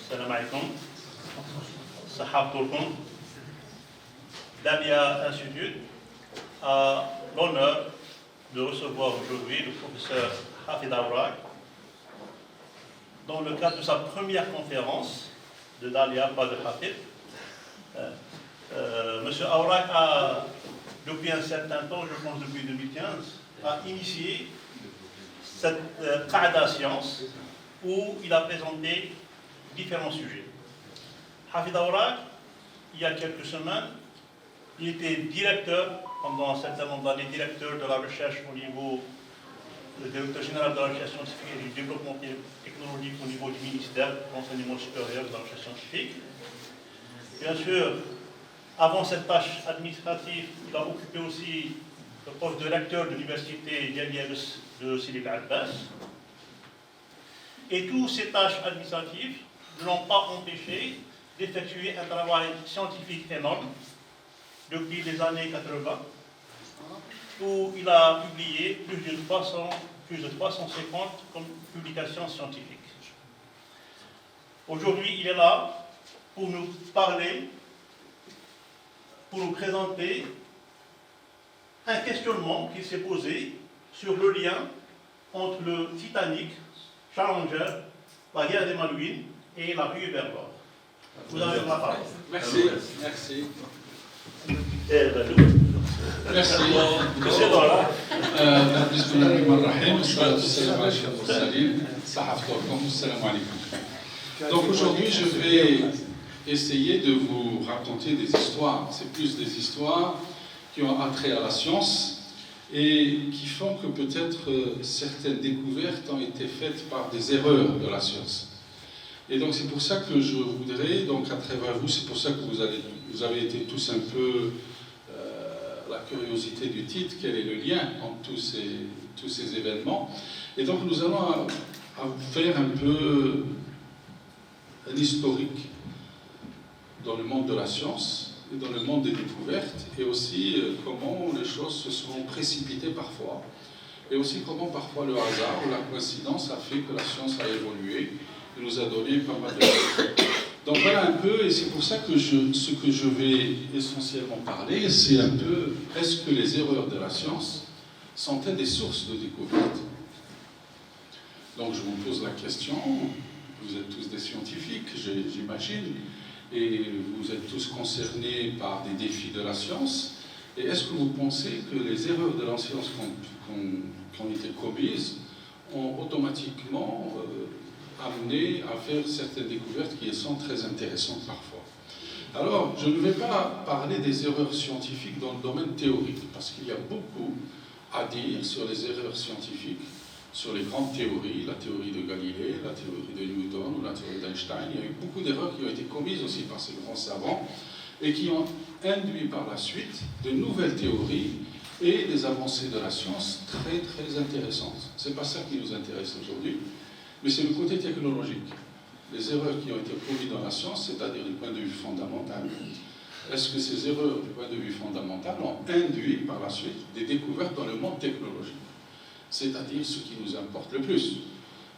Salam alaikum. Sahab Toulkoum. Dahlia Institute a l'honneur de recevoir aujourd'hui le professeur Hafid Awraq dans le cadre de sa première conférence de Dahlia, pas de Hafid. Monsieur Awraq a, depuis un certain temps, je pense depuis 2015, a initié cette Qa'da Science où il a présenté différents sujets. Hafid Awraq, il y a quelques semaines, il était directeur, pendant un certain nombre d'années, directeur de la recherche au niveau, le directeur général de la recherche scientifique et du développement technologique au niveau du ministère de l'enseignement supérieur de la recherche scientifique. Bien sûr, avant cette tâche administrative, il a occupé aussi le poste de recteur de l'université Jalliabès de Sidi Abbas. Et toutes ces tâches administratives ne l'ont pas empêché d'effectuer un travail scientifique énorme depuis les années 80, où il a publié plus de 350 publications scientifiques. Aujourd'hui, il est là pour nous parler, pour nous présenter un questionnement qui s'est posé sur le lien entre le Titanic, Challenger, la guerre des Malouines et la rue vers l'or. Vous avez la parole. Merci. Merci. Donc aujourd'hui, je vais essayer de vous raconter des histoires. C'est plus des histoires qui ont attrait à la science et qui font que peut-être certaines découvertes ont été faites par des erreurs de la science. Et donc c'est pour ça que je voudrais, donc à travers vous, c'est pour ça que vous avez été tous un peu la curiosité du titre, quel est le lien entre tous ces événements. Et donc nous allons faire un peu un historique dans le monde de la science et dans le monde des découvertes, et aussi comment les choses se sont précipitées parfois, et aussi comment parfois le hasard ou la coïncidence a fait que la science a évolué et nous a donné pas mal de choses. Donc voilà un peu, et c'est pour ça que ce que je vais essentiellement parler, c'est un peu, est-ce que les erreurs de la science sont-elles des sources de découverte? Donc je vous pose la question, vous êtes tous des scientifiques, j'imagine, et vous êtes tous concernés par des défis de la science, et est-ce que vous pensez que les erreurs de la science qui ont été commises ont automatiquement amené à faire certaines découvertes qui sont très intéressantes parfois? Alors, je ne vais pas parler des erreurs scientifiques dans le domaine théorique, parce qu'il y a beaucoup à dire sur les erreurs scientifiques, sur les grandes théories, la théorie de Galilée, la théorie de Newton ou la théorie d'Einstein. Il y a eu beaucoup d'erreurs qui ont été commises aussi par ces grands savants et qui ont induit par la suite de nouvelles théories et des avancées de la science très très intéressantes. Ce n'est pas ça qui nous intéresse aujourd'hui, mais c'est le côté technologique. Les erreurs qui ont été commises dans la science, c'est-à-dire du point de vue fondamental. Est-ce que ces erreurs du point de vue fondamental ont induit par la suite des découvertes dans le monde technologique? C'est-à-dire ce qui nous importe le plus.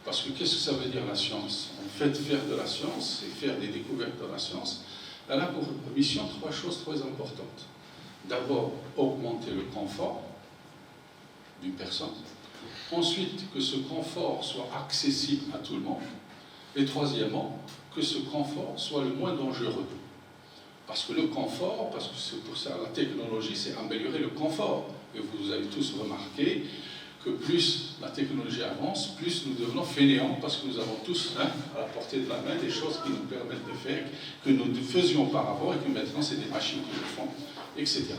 Parce que qu'est-ce que ça veut dire la science? En fait, faire de la science et faire des découvertes de la science, elle a pour mission trois choses très importantes. D'abord, augmenter le confort d'une personne. Ensuite, que ce confort soit accessible à tout le monde. Et troisièmement, que ce confort soit le moins dangereux. Parce que le confort, parce que c'est pour ça la technologie, c'est améliorer le confort. Et vous avez tous remarqué que plus la technologie avance, plus nous devenons fainéants, parce que nous avons tous à la portée de la main des choses qui nous permettent de faire, que nous ne faisions auparavant et que maintenant c'est des machines qui le font, etc.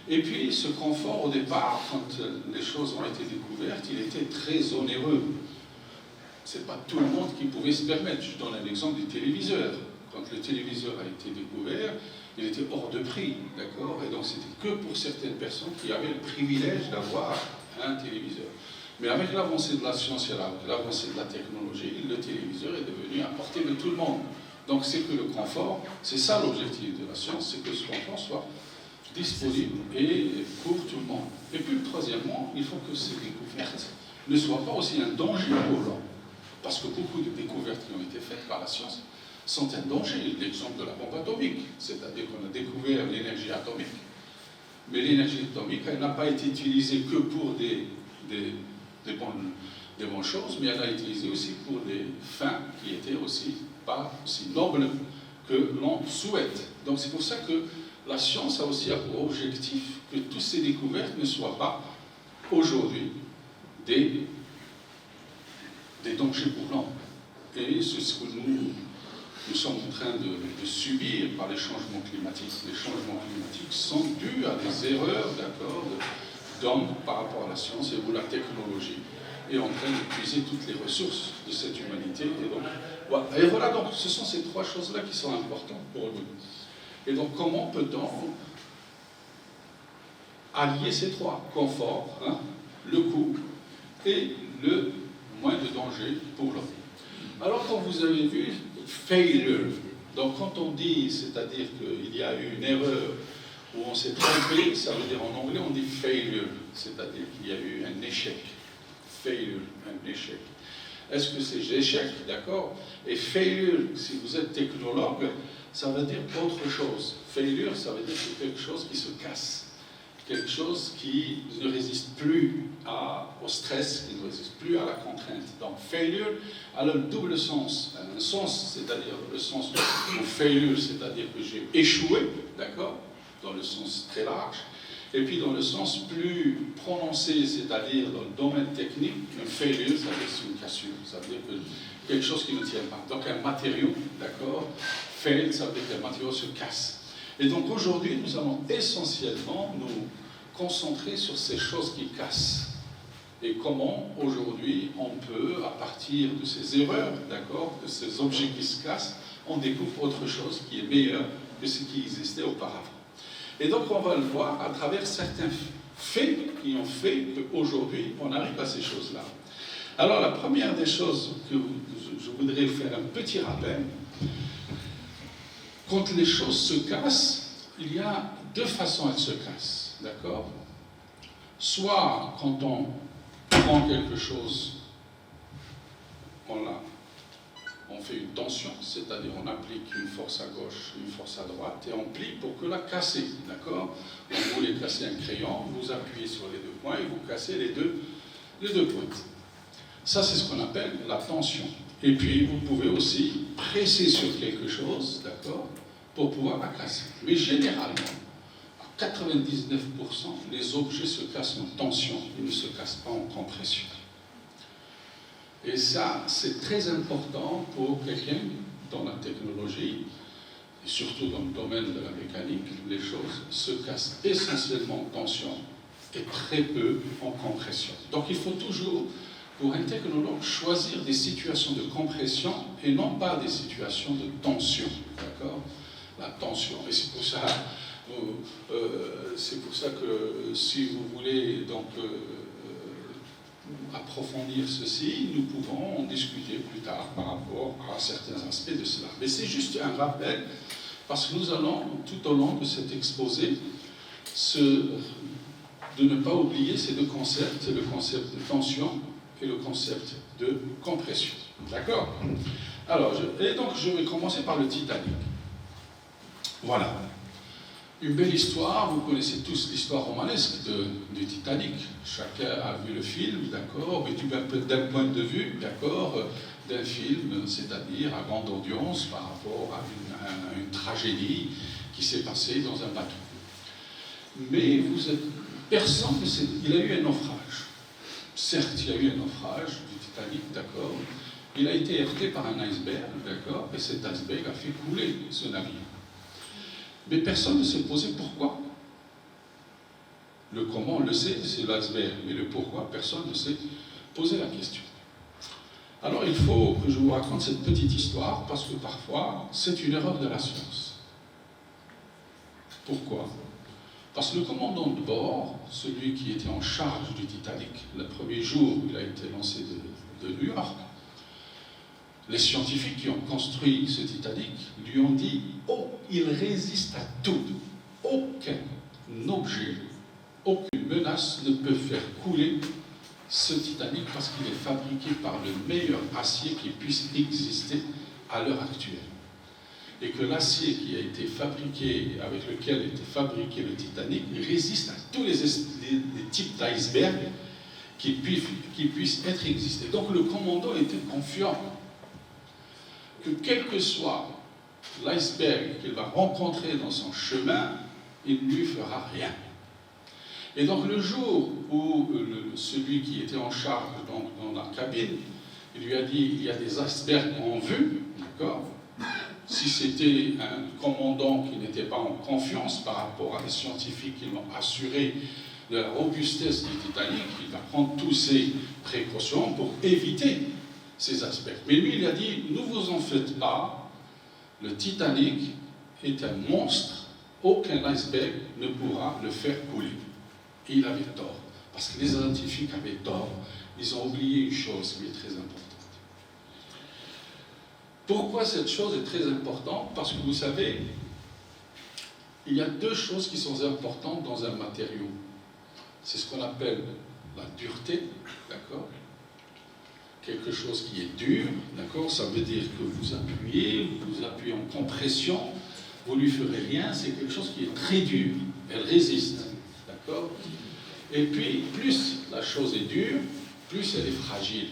Et puis ce confort, au départ, quand les choses ont été découvertes, il était très onéreux. Ce n'est pas tout le monde qui pouvait se permettre. Je donne un exemple du téléviseur. Quand le téléviseur a été découvert, il était hors de prix, d'accord? Et donc c'était que pour certaines personnes qui avaient le privilège d'avoir un téléviseur. Mais avec l'avancée de la science et l'avancée de la technologie, le téléviseur est devenu à portée de tout le monde. Donc c'est que le confort, c'est ça l'objectif de la science, c'est que ce confort soit disponible et pour tout le monde. Et puis troisièmement, il faut que ces découvertes ne soient pas aussi un danger pour l'homme. Parce que beaucoup de découvertes qui ont été faites par la science sont un danger. L'exemple de la bombe atomique, c'est-à-dire qu'on a découvert l'énergie atomique, mais l'énergie atomique, elle n'a pas été utilisée que pour des bonnes choses, mais elle a été utilisée aussi pour des fins qui étaient aussi pas aussi nobles que l'on souhaite. Donc c'est pour ça que la science a aussi pour objectif que toutes ces découvertes ne soient pas aujourd'hui des dangers pour l'homme. Et c'est ce que nous sommes en train de subir par les changements climatiques. Les changements climatiques sont dus à des erreurs, d'accord, d'hommes par rapport à la science et où la technologie est en train d'épuiser toutes les ressources de cette humanité. Et voilà, donc ce sont ces trois choses-là qui sont importantes pour nous. Et donc comment peut-on allier ces trois? Confort, hein, le coût et le moins de danger pour l'homme. Alors quand vous avez vu failure, donc quand on dit, c'est-à-dire qu'il y a eu une erreur où on s'est trompé, ça veut dire en anglais on dit failure, c'est-à-dire qu'il y a eu un échec. Failure, un échec. Est-ce que c'est échec, d'accord? Et failure, si vous êtes technologue, ça veut dire autre chose. Failure, ça veut dire que c'est quelque chose qui se casse, quelque chose qui ne résiste plus au stress, qui ne résiste plus à la contrainte. Donc failure a le double sens. Un sens, c'est-à-dire le sens où failure, c'est-à-dire que j'ai échoué, d'accord, dans le sens très large, et puis dans le sens plus prononcé, c'est-à-dire dans le domaine technique, une failure, ça veut dire c'est une cassure, ça veut dire que quelque chose qui ne tient pas. Donc un matériau, d'accord, fail, ça veut dire qu'un matériau se casse. Et donc aujourd'hui, nous allons essentiellement nous concentrer sur ces choses qui cassent. Et comment aujourd'hui on peut, à partir de ces erreurs, d'accord, de ces objets qui se cassent, on découvre autre chose qui est meilleur que ce qui existait auparavant. Et donc on va le voir à travers certains faits qui ont fait qu'aujourd'hui on arrive à ces choses-là. Alors la première des choses que je voudrais faire un petit rappel, quand les choses se cassent, il y a deux façons elles se cassent, d'accord? Soit quand on prend quelque chose, on fait une tension, c'est-à-dire on applique une force à gauche, une force à droite, et on plie pour que la casser, d'accord? Vous voulez casser un crayon, vous appuyez sur les deux points et vous cassez les deux pointes. Ça, c'est ce qu'on appelle la tension. Et puis, vous pouvez aussi presser sur quelque chose, d'accord, pour pouvoir la casser. Mais généralement, à 99%, les objets se cassent en tension, ils ne se cassent pas en compression. Et ça, c'est très important pour quelqu'un dans la technologie, et surtout dans le domaine de la mécanique, les choses se cassent essentiellement en tension et très peu en compression. Donc il faut toujours, pour un technologue, choisir des situations de compression et non pas des situations de tension. D'accord? La tension. Et c'est pour ça que si vous voulez donc approfondir ceci, nous pouvons en discuter plus tard par rapport à certains aspects de cela. Mais c'est juste un rappel, parce que nous allons, tout au long de cet exposé, de ne pas oublier ces deux concepts, le concept de tension et le concept de compression. D'accord? Alors, donc je vais commencer par le Titanic. Voilà. Une belle histoire, vous connaissez tous l'histoire romanesque du Titanic. Chacun a vu le film, d'accord, mais d'un point de vue, d'accord, d'un film, c'est-à-dire à grande audience par rapport à une tragédie qui s'est passée dans un bateau. Mais personne ne sait, il y a eu un naufrage. Certes, il y a eu un naufrage du Titanic, d'accord, il a été heurté par un iceberg, d'accord, et cet iceberg a fait couler ce navire. Mais personne ne s'est posé pourquoi. Le comment, on le sait, c'est l'iceberg, mais le pourquoi, personne ne s'est posé la question. Alors il faut que je vous raconte cette petite histoire, parce que parfois, c'est une erreur de la science. Pourquoi? Parce que le commandant de bord, celui qui était en charge du Titanic, le premier jour où il a été lancé de New York, les scientifiques qui ont construit ce Titanic lui ont dit « Oh, il résiste à tout. Aucun objet, aucune menace ne peut faire couler ce Titanic parce qu'il est fabriqué par le meilleur acier qui puisse exister à l'heure actuelle. » et que l'acier qui a été fabriqué, avec lequel a été fabriqué le Titanic, résiste à tous les types d'icebergs qui puissent être existés. Donc le commandant était confiant que quel que soit l'iceberg qu'il va rencontrer dans son chemin, il ne lui fera rien. Et donc le jour où celui qui était en charge dans la cabine, il lui a dit, il y a des icebergs en vue, d'accord ? Si c'était un commandant qui n'était pas en confiance par rapport à des scientifiques qui l'ont assuré de la robustesse du Titanic, il va prendre toutes ces précautions pour éviter ces icebergs. Mais lui, il a dit, ne vous en faites pas, le Titanic est un monstre, aucun iceberg ne pourra le faire couler. Et il avait tort, parce que les scientifiques avaient tort, ils ont oublié une chose qui est très importante. Pourquoi cette chose est très importante? Parce que vous savez, il y a deux choses qui sont importantes dans un matériau. C'est ce qu'on appelle la dureté, d'accord? Quelque chose qui est dur, d'accord? Ça veut dire que vous appuyez en compression, vous ne lui ferez rien, c'est quelque chose qui est très dur, elle résiste, d'accord? Et puis, plus la chose est dure, plus elle est fragile.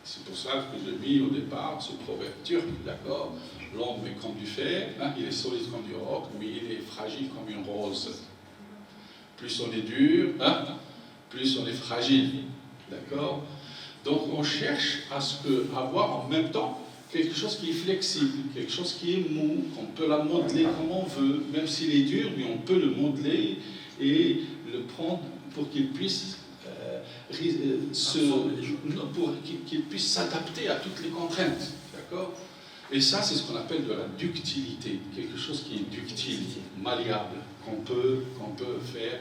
C'est pour ça que j'ai mis au départ ce proverbe turc, d'accord? L'homme est comme du fer, hein, il est solide comme du roc, mais il est fragile comme une rose. Plus on est dur, hein, plus on est fragile, d'accord? Donc on cherche à avoir en même temps quelque chose qui est flexible, quelque chose qui est mou, qu'on peut la modeler comme on veut, même s'il est dur, mais on peut le modeler et le prendre pour qu'il puisse s'adapter à toutes les contraintes, d'accord? Et ça, c'est ce qu'on appelle de la ductilité, quelque chose qui est ductile, malléable, qu'on peut faire,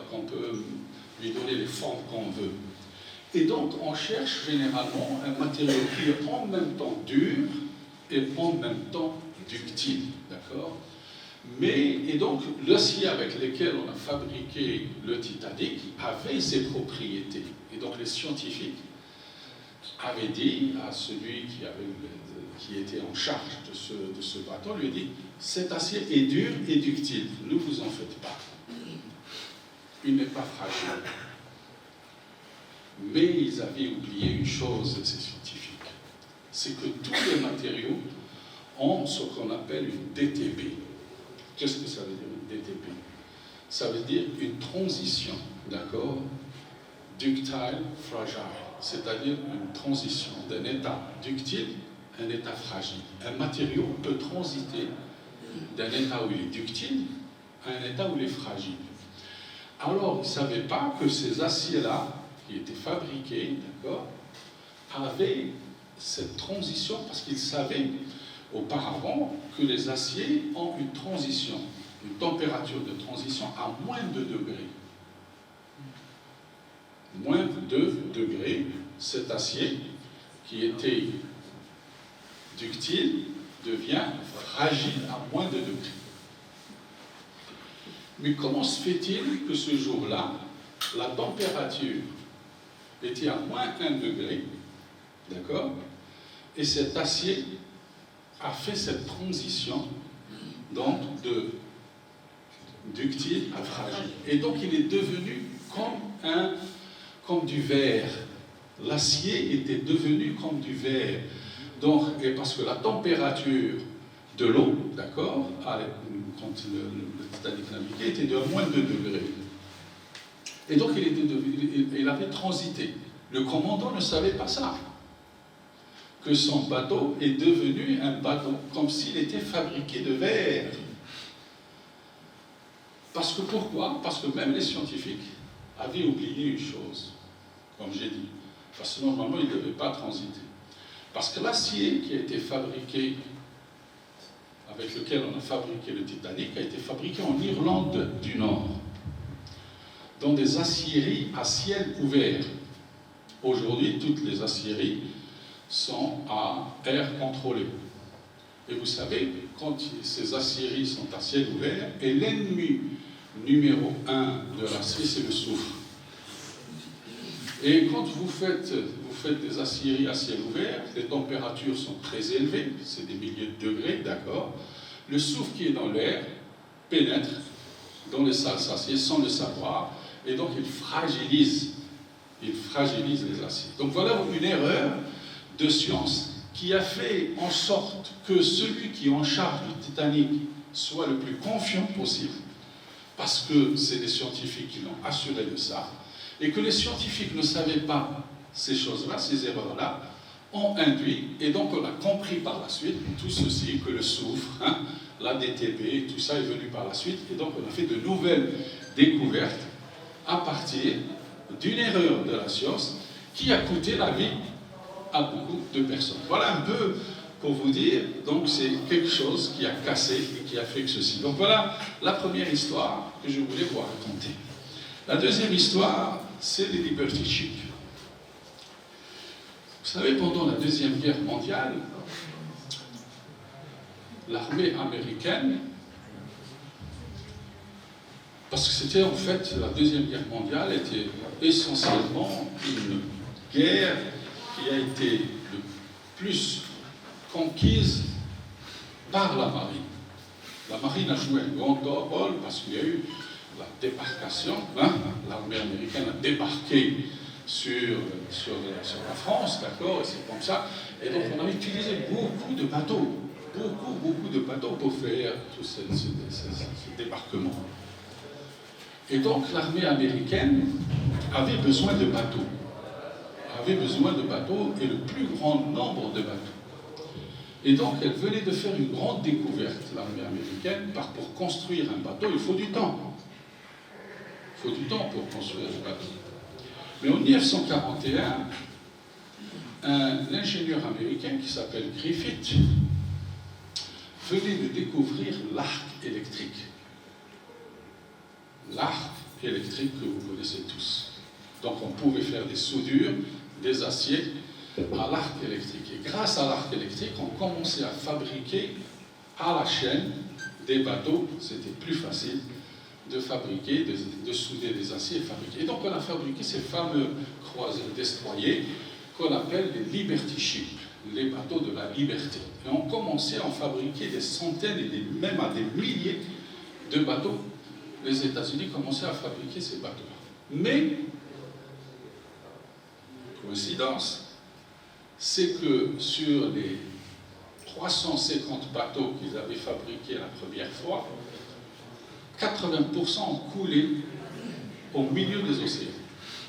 qu'on peut lui donner les formes qu'on veut. Et donc, on cherche généralement un matériau qui est en même temps dur et en même temps ductile, d'accord? Et donc, l'acier avec lequel on a fabriqué le Titanic avait ses propriétés. Et donc, les scientifiques avaient dit à celui qui était en charge de ce bateau, lui a dit, cet acier est dur et ductile, ne vous en faites pas. Il n'est pas fragile. Mais ils avaient oublié une chose, ces scientifiques, c'est que tous les matériaux ont ce qu'on appelle une DTP. Qu'est-ce que ça veut dire une DTP? Ça veut dire une transition, d'accord? Ductile, fragile, c'est-à-dire une transition d'un état ductile à un état fragile. Un matériau peut transiter d'un état où il est ductile à un état où il est fragile. Alors, ils ne savaient pas que ces aciers-là, qui étaient fabriqués, d'accord, avaient cette transition parce qu'ils savaient auparavant que les aciers ont une transition, une température de transition à moins de 2 degrés. Moins de 2 degrés, cet acier qui était ductile devient fragile à moins de 2 degrés. Mais comment se fait-il que ce jour-là, la température était à moins 1 degré, d'accord, et cet acier a fait cette transition donc de ductile à fragile. Et donc il est devenu comme du verre. L'acier était devenu comme du verre. Donc, et parce que la température de l'eau, d'accord, quand le Titanic naviguait, était de moins de 2 degrés. Et donc il avait transité. Le commandant ne savait pas ça. Que son bateau est devenu un bateau comme s'il était fabriqué de verre. Parce que pourquoi? Parce que même les scientifiques avaient oublié une chose, comme j'ai dit. Parce que normalement, il ne devait pas transiter. Parce que l'acier qui a été fabriqué, avec lequel on a fabriqué le Titanic, a été fabriqué en Irlande du Nord, dans des aciéries à ciel ouvert. Aujourd'hui, toutes les aciéries sont à air contrôlé. Et vous savez, quand ces aciéries sont à ciel ouvert, et l'ennemi numéro 1 de l'acier, c'est le soufre. Et quand vous faites des aciéries à ciel ouvert, les températures sont très élevées, c'est des milliers de degrés, d'accord. Le soufre qui est dans l'air pénètre dans les salles aciers sans le savoir, et donc il fragilise les aciers. Donc voilà une erreur de science qui a fait en sorte que celui qui est en charge du Titanic soit le plus confiant possible, parce que c'est les scientifiques qui l'ont assuré de ça, et que les scientifiques ne savaient pas ces choses-là, ces erreurs-là, ont induit, et donc on a compris par la suite tout ceci, que le soufre, la DTB, tout ça est venu par la suite, et donc on a fait de nouvelles découvertes à partir d'une erreur de la science qui a coûté la vie à beaucoup de personnes. Voilà un peu pour vous dire, donc c'est quelque chose qui a cassé et qui a fait que ceci. Donc voilà la première histoire que je voulais vous raconter. La deuxième histoire, c'est les Liberty Ships. Vous savez, pendant la Deuxième Guerre mondiale, l'armée américaine, parce que c'était en fait, la Deuxième Guerre mondiale était essentiellement une guerre qui a été le plus conquise par la marine. La marine a joué un grand rôle parce qu'il y a eu la débarcation, l'armée américaine a débarqué sur la France, d'accord, et c'est comme ça. Et donc on a utilisé beaucoup de bateaux pour faire tout ce débarquement. Et donc l'armée américaine avait besoin de bateaux. Et le plus grand nombre de bateaux. Et donc elle venait de faire une grande découverte, l'armée américaine, pour construire un bateau, il faut du temps. Il faut du temps pour construire un bateau. Mais en 1941, un ingénieur américain qui s'appelle Griffith venait de découvrir l'arc électrique. L'arc électrique que vous connaissez tous. Donc on pouvait faire des soudures, des aciers à l'arc électrique. Et grâce à l'arc électrique, on commençait à fabriquer à la chaîne des bateaux. C'était plus facile de fabriquer, de souder des aciers et fabriquer. Et donc on a fabriqué ces fameux croiseurs destroyers qu'on appelle les Liberty Ships, les bateaux de la liberté. Et on commençait à en fabriquer des centaines et même à des milliers de bateaux. Les États-Unis commençaient à fabriquer ces bateaux-là. Mais, coïncidence, c'est que sur les 350 bateaux qu'ils avaient fabriqués la première fois, 80% ont coulé au milieu des océans,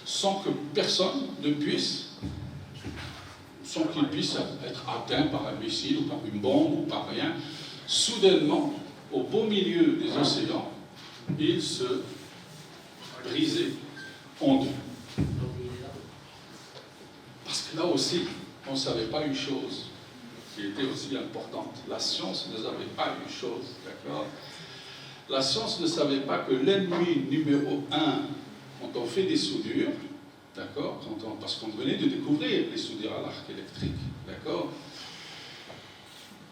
sans que personne ne puisse, sans qu'il puisse être atteint par un missile ou par une bombe ou par rien. Soudainement, au beau milieu des océans, il se brisait en deux. Parce que là aussi, on ne savait pas une chose qui était aussi importante. La science ne savait pas une chose, d'accord? La science ne savait pas que l'ennemi numéro 1, quand on fait des soudures, d'accord, parce qu'on venait de découvrir les soudures à l'arc électrique, d'accord,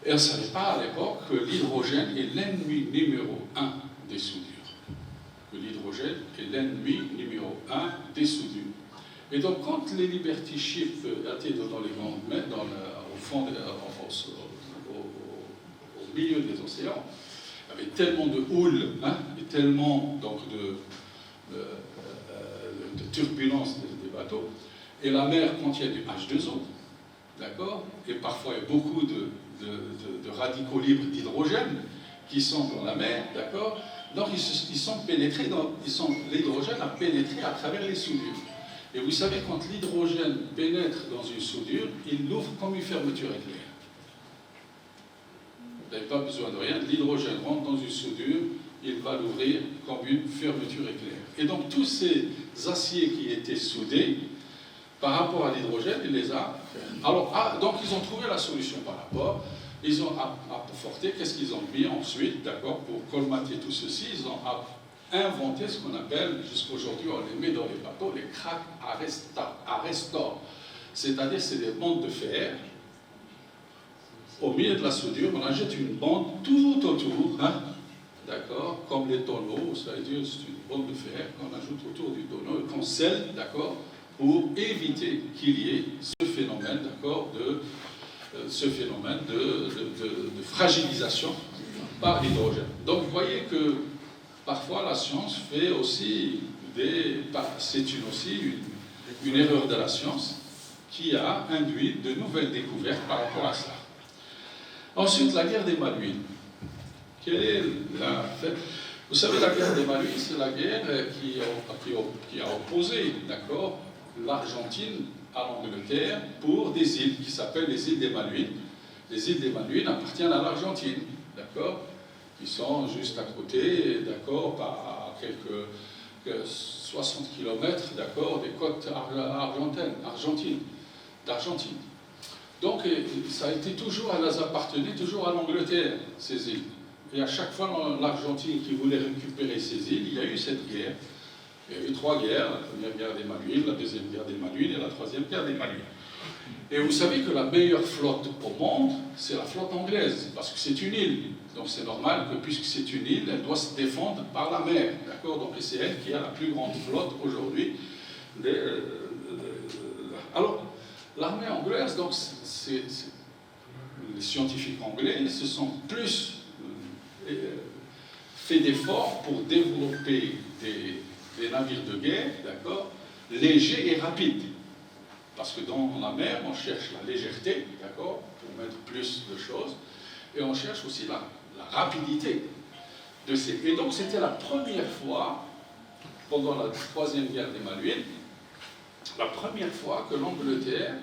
et on ne savait pas à l'époque que l'hydrogène est l'ennemi numéro 1 des soudures. Que l'hydrogène est l'ennemi numéro 1 des soudures. Et donc, quand les Liberty Ships étaient dans les grandes mers, au fond, au milieu des océans, il y avait tellement de houle, et tellement donc, de turbulences des bateaux, et la mer contient du H2O, d'accord, et parfois il y a beaucoup de radicaux libres d'hydrogène qui sont dans la mer, d'accord, donc ils sont pénétrés, l'hydrogène a pénétré à travers les soudures. Et vous savez, quand l'hydrogène pénètre dans une soudure, il l'ouvre comme une fermeture éclair. Vous n'avez pas besoin de rien. L'hydrogène rentre dans une soudure, il va l'ouvrir comme une fermeture éclair. Et donc, tous ces aciers qui étaient soudés, par rapport à l'hydrogène, il les a... Alors, donc, ils ont trouvé la solution par rapport. Ils ont apporté, qu'est-ce qu'ils ont mis ensuite, d'accord, pour colmater tout ceci, ils ont inventé ce qu'on appelle, jusqu'à aujourd'hui, on les met dans les bateaux, les crack arrestors. C'est-à-dire, c'est des bandes de fer. Au milieu de la soudure, on ajoute une bande tout autour, d'accord, comme les tonneaux, c'est-à-dire c'est une bande de fer qu'on ajoute autour du tonneau et qu'on scelle, d'accord, pour éviter qu'il y ait ce phénomène, d'accord, de fragilisation par l'hydrogène. Donc vous voyez que parfois la science fait aussi c'est une erreur de la science qui a induit de nouvelles découvertes par rapport à ça. Ensuite, la guerre des Malouines. Vous savez, la guerre des Malouines, c'est la guerre qui a opposé, d'accord, l'Argentine à l'Angleterre pour des îles qui s'appellent les îles des Malouines. Les îles des Malouines appartiennent à l'Argentine, d'accord, qui sont juste à côté, d'accord, à quelques 60 km, d'accord, des côtes d'Argentine. Donc, ça a été toujours, elles appartenaient toujours à l'Angleterre, ces îles. Et à chaque fois, l'Argentine qui voulait récupérer ces îles, il y a eu cette guerre. Il y a eu 3 guerres, la première guerre des Malouines, la deuxième guerre des Malouines et la troisième guerre des Malouines. Et vous savez que la meilleure flotte au monde, c'est la flotte anglaise, parce que c'est une île. Donc c'est normal que, puisque c'est une île, elle doit se défendre par la mer. D'accord ? Donc c'est elle qui a la plus grande flotte aujourd'hui. Alors, l'armée anglaise, donc, les scientifiques anglais se sont plus fait d'efforts pour développer des navires de guerre, d'accord, légers et rapides. Parce que dans la mer, on cherche la légèreté, d'accord, pour mettre plus de choses, et on cherche aussi la rapidité de ces. Et donc, c'était la première fois, pendant la troisième guerre des Malouines, la première fois que l'Angleterre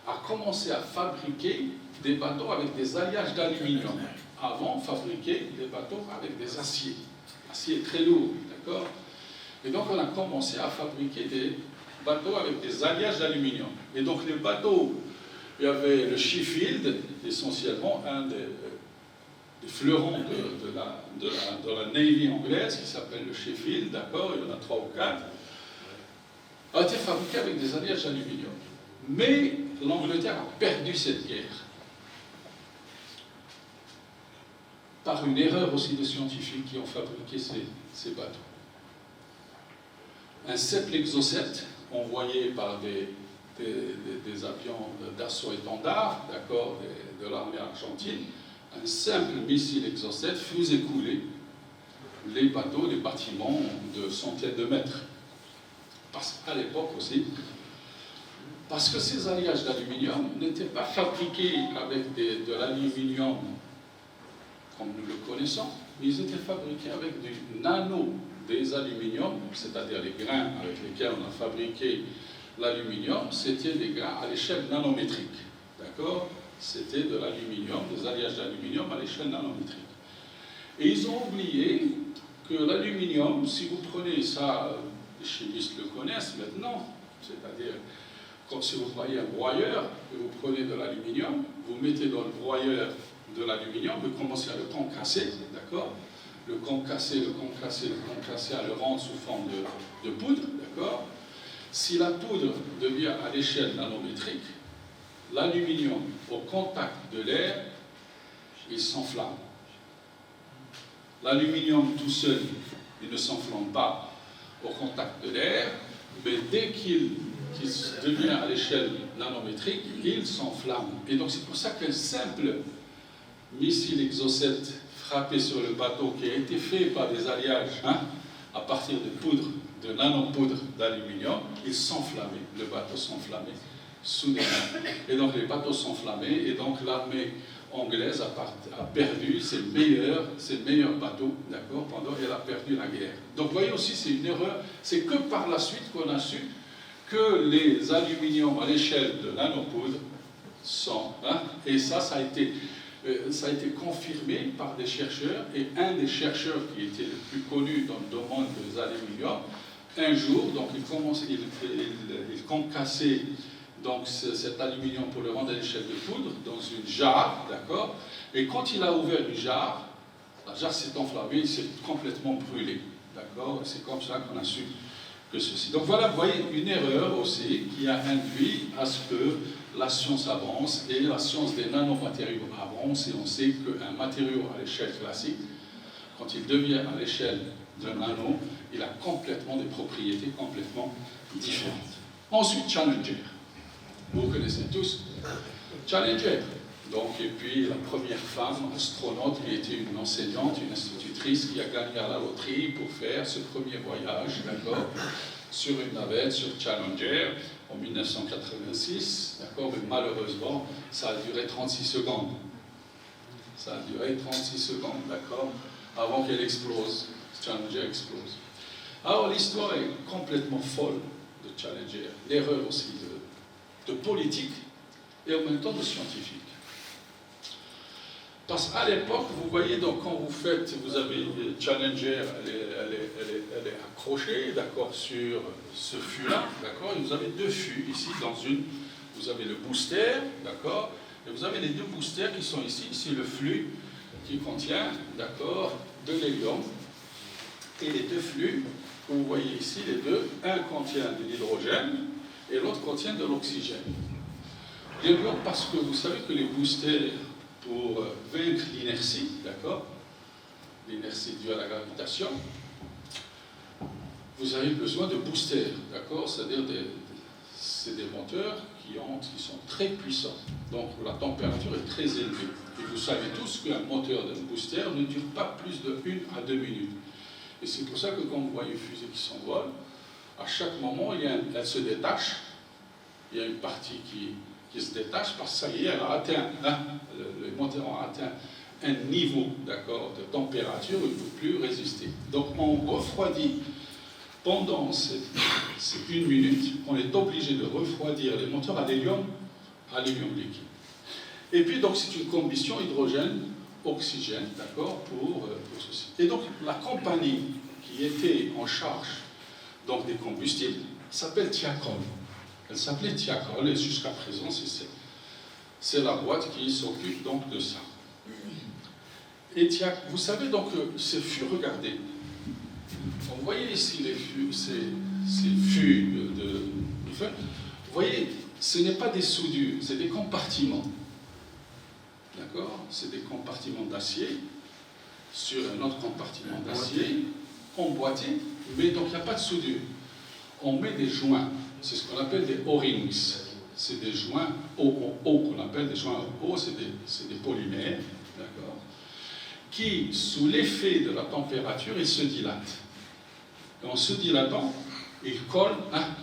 a commencé à fabriquer des bateaux avec des alliages d'aluminium. Avant, on fabriquait des bateaux avec des aciers très lourds, d'accord. Et donc, on a commencé à fabriquer des bateaux avec des alliages d'aluminium. Et donc, les bateaux, il y avait le Sheffield, essentiellement un des fleurons de la Navy anglaise, qui s'appelle le Sheffield, d'accord, il y en a 3 ou 4, a été fabriqué avec des alliages d'aluminium. Mais l'Angleterre a perdu cette guerre. Par une erreur aussi de scientifiques qui ont fabriqué ces bateaux. Un simple exocet envoyé par des avions d'assaut étendard, d'accord, de l'armée argentine, un simple missile exocet faisait couler les bateaux, les bâtiments de centaines de mètres. Parce qu'à l'époque aussi, parce que ces alliages d'aluminium n'étaient pas fabriqués avec de l'aluminium comme nous le connaissons, mais ils étaient fabriqués avec du nano des aluminiums, c'est-à-dire les grains avec lesquels on a fabriqué l'aluminium, c'était des grains à l'échelle nanométrique. D'accord ? C'était de l'aluminium, des alliages d'aluminium à l'échelle nanométrique. Et ils ont oublié que l'aluminium, si vous prenez ça, les chimistes le connaissent maintenant, c'est-à-dire, comme si vous voyez un broyeur, et vous prenez de l'aluminium, vous mettez dans le broyeur de l'aluminium, vous commencez à le concasser, d'accord ? Le concasser, à le rendre sous forme de poudre, d'accord ? Si la poudre devient à l'échelle nanométrique, l'aluminium, au contact de l'air, il s'enflamme. L'aluminium tout seul, il ne s'enflamme pas au contact de l'air, mais dès qu'il devient à l'échelle nanométrique, il s'enflamme. Et donc c'est pour ça qu'un simple missile exocet frappé sur le bateau qui a été fait par des alliages à partir de nanopoudre d'aluminium, il s'enflammait, le bateau s'enflammait soudainement. Et donc les bateaux s'enflammaient, et donc l'armée anglaise a perdu ses meilleurs bateaux, d'accord, pendant qu'elle a perdu la guerre. Donc vous voyez aussi, c'est une erreur, c'est que par la suite qu'on a su que les aluminiums à l'échelle de nanopoudre sont, et ça a été confirmé par des chercheurs, et un des chercheurs qui était le plus connu dans le domaine des aluminiums, un jour, donc il concassait donc cet aluminium pour le rendre à l'échelle de poudre dans une jarre, d'accord, et quand il a ouvert une jarre, la jarre s'est enflammée, il s'est complètement brûlé, d'accord, c'est comme ça qu'on a su que ceci. Donc voilà, vous voyez, une erreur aussi qui a induit à ce que la science avance, et la science des nanomatériaux avance, et on sait qu'un matériau à l'échelle classique, quand il devient à l'échelle d'un nano, il a complètement des propriétés complètement différentes. Ensuite, Challenger. Vous connaissez tous Challenger. Donc, et puis la première femme astronaute qui était une enseignante, une institutrice qui a gagné à la loterie pour faire ce premier voyage, d'accord, sur une navette, sur Challenger, en 1986, d'accord, mais malheureusement, ça a duré 36 secondes. Ça a duré 36 secondes, d'accord, avant qu'elle explose. Challenger explose. Alors, l'histoire est complètement folle de Challenger. L'erreur aussi de politique et en même temps de scientifique. Parce qu'à l'époque, vous voyez, donc quand vous faites, vous avez Challenger, elle est accrochée, d'accord, sur ce fût-là, d'accord, et vous avez deux fûts ici, dans une, vous avez le booster, d'accord, et vous avez les deux boosters qui sont ici, ici le flux qui contient, d'accord, de l'hélium, et les deux flux, que vous voyez ici, les deux, un contient de l'hydrogène, et l'autre contient de l'oxygène. L'hélium, parce que vous savez que les boosters, pour vaincre l'inertie, d'accord, l'inertie due à la gravitation, vous avez besoin de boosters, d'accord, c'est-à-dire c'est des moteurs qui sont très puissants, donc la température est très élevée. Et vous savez tous qu'un moteur d'un booster ne dure pas plus de 1 à 2 minutes. Et c'est pour ça que quand vous voyez une fusée qui s'envole, à chaque moment, elle se détache, il y a une partie qui se détache parce que ça y est, elle a atteint, le moteur a atteint un niveau, d'accord, de température où il ne peut plus résister. Donc on refroidit pendant ces 1 minute, on est obligé de refroidir les moteurs à l'hélium liquide. Et puis donc c'est une combustion hydrogène-oxygène, d'accord, pour ceci. Et donc la compagnie qui était en charge donc, des combustibles s'appelle Thiakol. Elle s'appelait Thiakol et jusqu'à présent, c'est la boîte qui s'occupe donc de ça. Et vous savez donc ces fûts, regardez. Vous voyez ici les fûts, ces fûts de feu. Vous voyez, ce n'est pas des soudures, c'est des compartiments. D'accord? C'est des compartiments d'acier sur un autre compartiment d'acier, emboîté, mais donc il n'y a pas de soudure. On met des joints. C'est ce qu'on appelle des O-rings. C'est des joints O qu'on appelle des joints O, c'est des polymères, d'accord, qui, sous l'effet de la température, ils se dilatent. Et en se dilatant, ils collent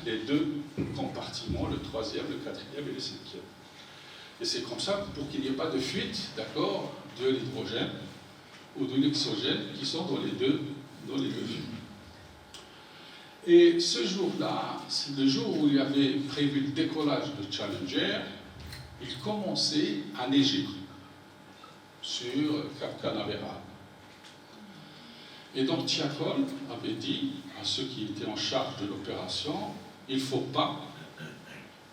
les deux compartiments, le troisième, le quatrième et le cinquième. Et c'est comme ça, pour qu'il n'y ait pas de fuite, d'accord, de l'hydrogène ou de l'oxygène qui sont dans les deux fûts. Et ce jour-là, c'est le jour où il y avait prévu le décollage de Challenger, il commençait à neiger sur Cap Canaveral. Et donc Thiakol avait dit à ceux qui étaient en charge de l'opération, il ne faut pas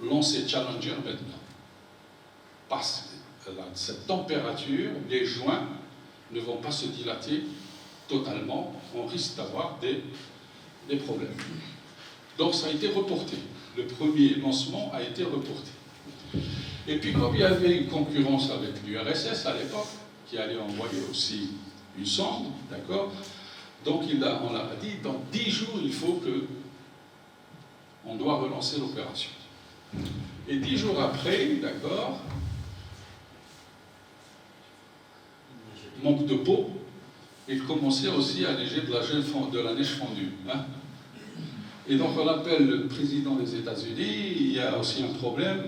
lancer Challenger maintenant. Parce que cette température, les joints ne vont pas se dilater totalement, on risque d'avoir des problèmes. Donc ça a été reporté. Le premier lancement a été reporté. Et puis comme il y avait une concurrence avec l'URSS à l'époque, qui allait envoyer aussi une sonde, d'accord, donc on a dit, dans 10 jours, il faut que on doit relancer l'opération. Et 10 jours après, d'accord, manque de peau, il commençait aussi à neiger de la neige fondue. Et donc on appelle le président des États-Unis, il y a aussi un problème.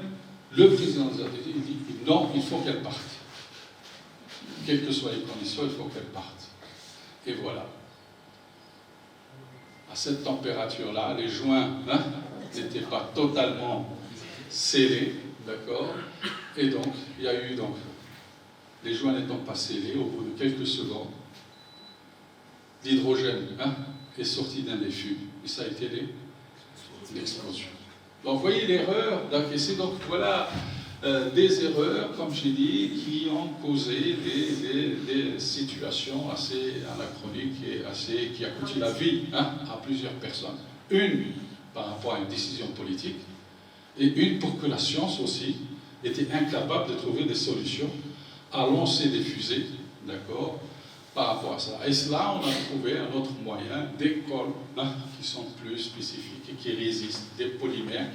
Le président des États-Unis dit non, il faut qu'elle parte. Quelles que soient les conditions, il faut qu'elle parte. Et voilà. À cette température-là, les joints n'étaient pas totalement scellés, d'accord. Et donc, il y a eu les joints n'étant pas scellés, au bout de quelques secondes, l'hydrogène est sorti d'un des fûts, et ça a été l'explosion. Donc, vous voyez l'erreur, et c'est donc, voilà, des erreurs, comme j'ai dit, qui ont causé des situations assez anachroniques et qui a coûté la vie à plusieurs personnes. Une, par rapport à une décision politique, et une pour que la science aussi était incapable de trouver des solutions à lancer des fusées, d'accord, par rapport à ça. Et là, on a trouvé un autre moyen, des cols qui sont plus spécifiques et qui résistent, des polymères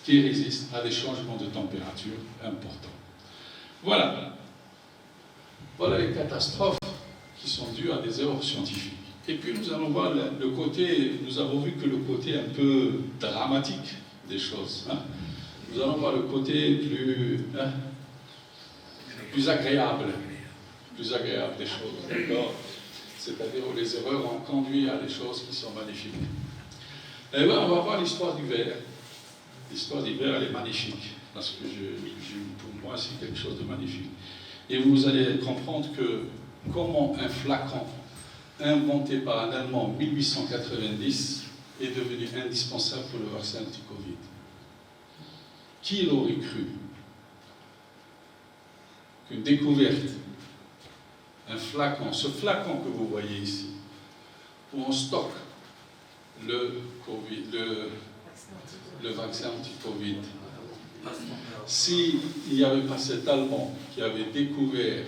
qui résiste à des changements de température importants. Voilà. Voilà les catastrophes qui sont dues à des erreurs scientifiques. Et puis nous allons voir le côté, nous avons vu que le côté un peu dramatique des choses. Hein. Nous allons voir le côté plus agréable des choses, d'accord? C'est-à-dire où les erreurs ont conduit à des choses qui sont magnifiques. Et bien, on va voir l'histoire du verre. L'histoire du verre, elle est magnifique, parce que pour moi, c'est quelque chose de magnifique. Et vous allez comprendre que comment un flacon inventé par un Allemand en 1890 est devenu indispensable pour le vaccin anti-Covid. Qui l'aurait cru qu'une découverte, un flacon, ce flacon que vous voyez ici, où on stocke le vaccin anti-Covid, s'il n'y avait pas cet Allemand qui avait découvert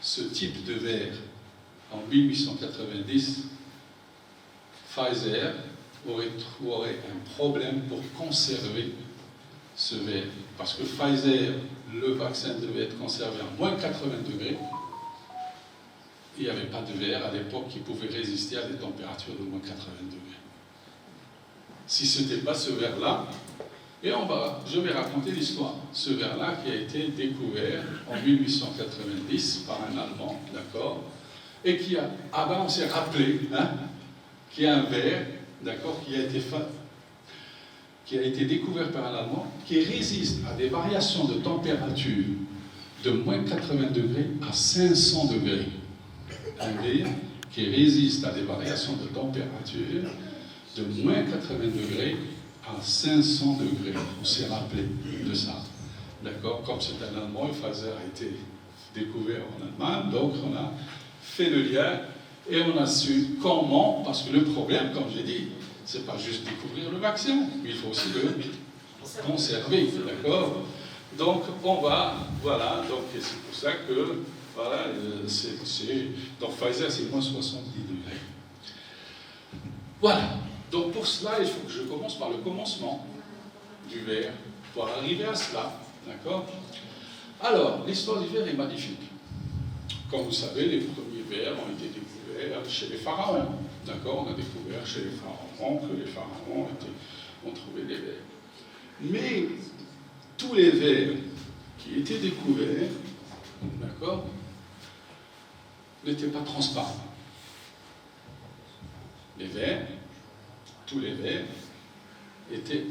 ce type de verre en 1890, Pfizer aurait un problème pour conserver ce verre. Parce que Pfizer, le vaccin devait être conservé à moins 80 degrés. Il n'y avait pas de verre à l'époque qui pouvait résister à des températures de moins 80 degrés. Si ce n'était pas ce verre-là, et je vais raconter l'histoire. Ce verre-là qui a été découvert en 1890 par un Allemand, d'accord, et qui a, on s'est rappelé, hein, qu'il y a un verre, d'accord, qui a été découvert par un Allemand, qui résiste à des variations de température de moins 80 degrés à 500 degrés. Un verre qui résiste à des variations de température de moins 80 degrés à 500 degrés. On s'est rappelé de ça. D'accord? Comme c'est un Allemand, le Pfizer a été découvert en Allemagne, donc on a fait le lien et on a su comment, parce que le problème, comme j'ai dit, c'est pas juste découvrir le vaccin, mais il faut aussi le conserver. D'accord? Donc on va, voilà, donc c'est pour ça que, voilà, donc Pfizer c'est moins 70 degrés. Voilà. Donc pour cela, il faut que je commence par le commencement du verre, pour arriver à cela, d'accord? Alors, l'histoire du verre est magnifique. Comme vous savez, les premiers verres ont été découverts chez les pharaons, d'accord? On a découvert chez les pharaons que les pharaons ont trouvé des verres. Mais tous les verres qui étaient découverts, d'accord, n'étaient pas transparents. Les verres, tous les verres n'étaient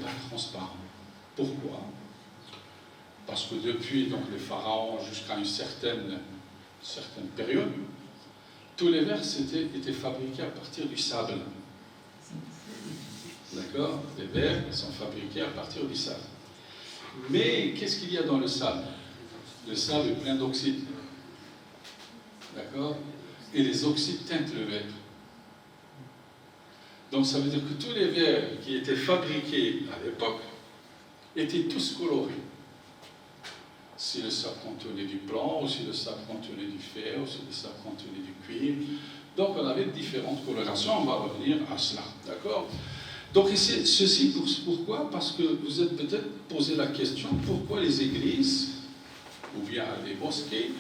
pas transparents. Pourquoi? Parce que depuis donc, les pharaons jusqu'à une certaine période, tous les verres étaient fabriqués à partir du sable. D'accord? Les verres sont fabriqués à partir du sable. Mais qu'est-ce qu'il y a dans le sable? Le sable est plein d'oxydes. D'accord? Et les oxydes teintent le verre. Donc ça veut dire que tous les verres qui étaient fabriqués à l'époque étaient tous colorés. Si le sable contenait du blanc, ou si le sable contenait du fer, ou si le sable contenait du cuivre. Donc on avait différentes colorations, on va revenir à cela. D'accord? Donc ceci, pourquoi? Parce que vous êtes peut-être posé la question, pourquoi les églises, ou bien les mosquées,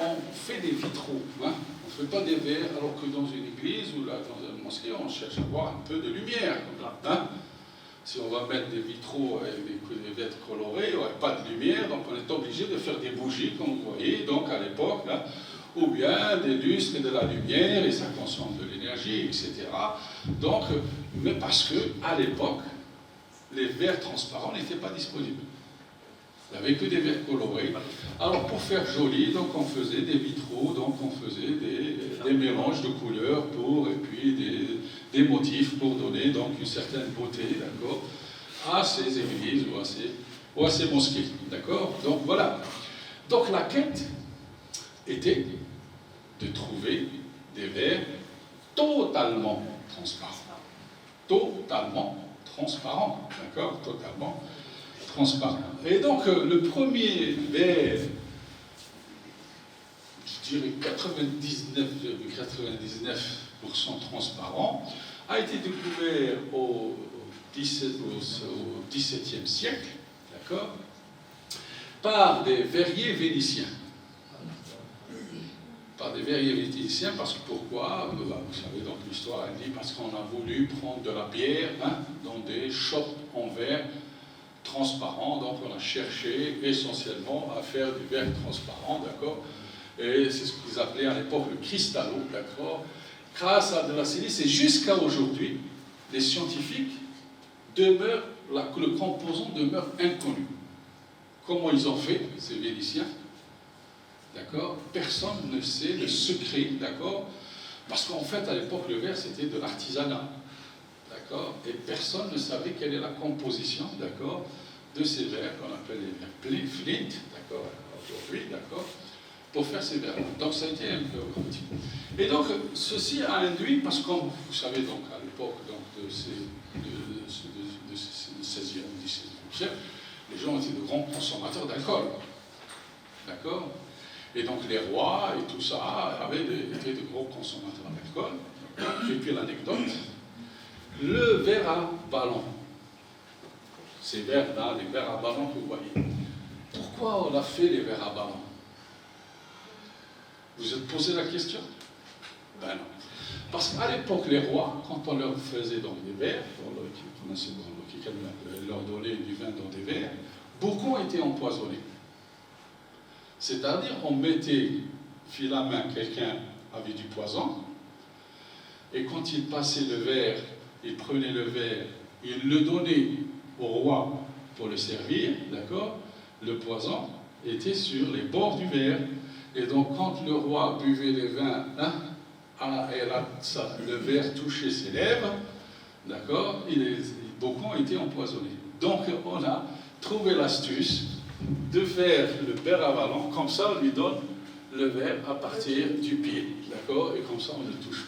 on fait des vitraux, hein? On ne fait pas des verres, alors que dans une église ou là, dans une mosquée, on cherche à avoir un peu de lumière. Hein? Si on va mettre des vitraux avec des verres colorés, il n'y aurait pas de lumière, donc on est obligé de faire des bougies, comme vous voyez, donc à l'époque, là, ou bien des lustres et de la lumière, et ça consomme de l'énergie, etc. Donc, mais parce qu'à l'époque, les verres transparents n'étaient pas disponibles. Il n'y avait que des verres colorés. Alors pour faire joli, donc on faisait des vitraux, donc on faisait des mélanges de couleurs et puis des motifs pour donner donc une certaine beauté, d'accord, à ces églises ou à ces mosquées, d'accord. Donc voilà. Donc la quête était de trouver des verres totalement transparents. Totalement transparents, d'accord, totalement transparent. Et donc, le premier verre, je dirais 99,99% transparent, a été découvert XVIIe siècle, d'accord, par des verriers vénitiens. Par des verriers vénitiens, parce que pourquoi? Vous savez, donc l'histoire elle dit parce qu'on a voulu prendre de la bière dans des chopes en verre transparent, donc on a cherché essentiellement à faire du verre transparent, d'accord, et c'est ce qu'ils appelaient à l'époque le cristallo, d'accord, grâce à de la silice, et jusqu'à aujourd'hui, les scientifiques demeurent, le composant demeure inconnu. Comment ils ont fait, ces Vénitiens, d'accord, personne ne sait le secret, d'accord, parce qu'en fait, à l'époque, le verre, c'était de l'artisanat. D'accord, et personne ne savait quelle est la composition, d'accord, de ces verres qu'on appelle les verres flint, d'accord, aujourd'hui, d'accord, pour faire ces verres. Donc ça a été un peu compliqué. Et donc ceci a induit, parce que comme vous savez donc à l'époque de 16e, 17e siècle, les gens étaient de grands consommateurs d'alcool, d'accord, et donc les rois et tout ça étaient de gros consommateurs d'alcool. Et puis l'anecdote. Le verre à ballon, ces verres-là, les verres à ballon que vous voyez, pourquoi on a fait les verres à ballon? Vous vous êtes posé la question? Ben non. Parce qu'à l'époque, les rois, quand on leur faisait donc des verres, on leur donnait du vin dans des verres, beaucoup étaient empoisonnés. C'est-à-dire, on mettait, fit la main, quelqu'un avait du poison, et quand il passait le verre, il prenait le verre, il le donnait au roi pour le servir, d'accord? Le poison était sur les bords du verre. Et donc, quand le roi buvait les vins, le verre touchait ses lèvres, d'accord? Beaucoup ont été empoisonnés. Donc, on a trouvé l'astuce de faire le verre à ballon, comme ça, on lui donne le verre à partir du pied, d'accord? Et comme ça, on ne touche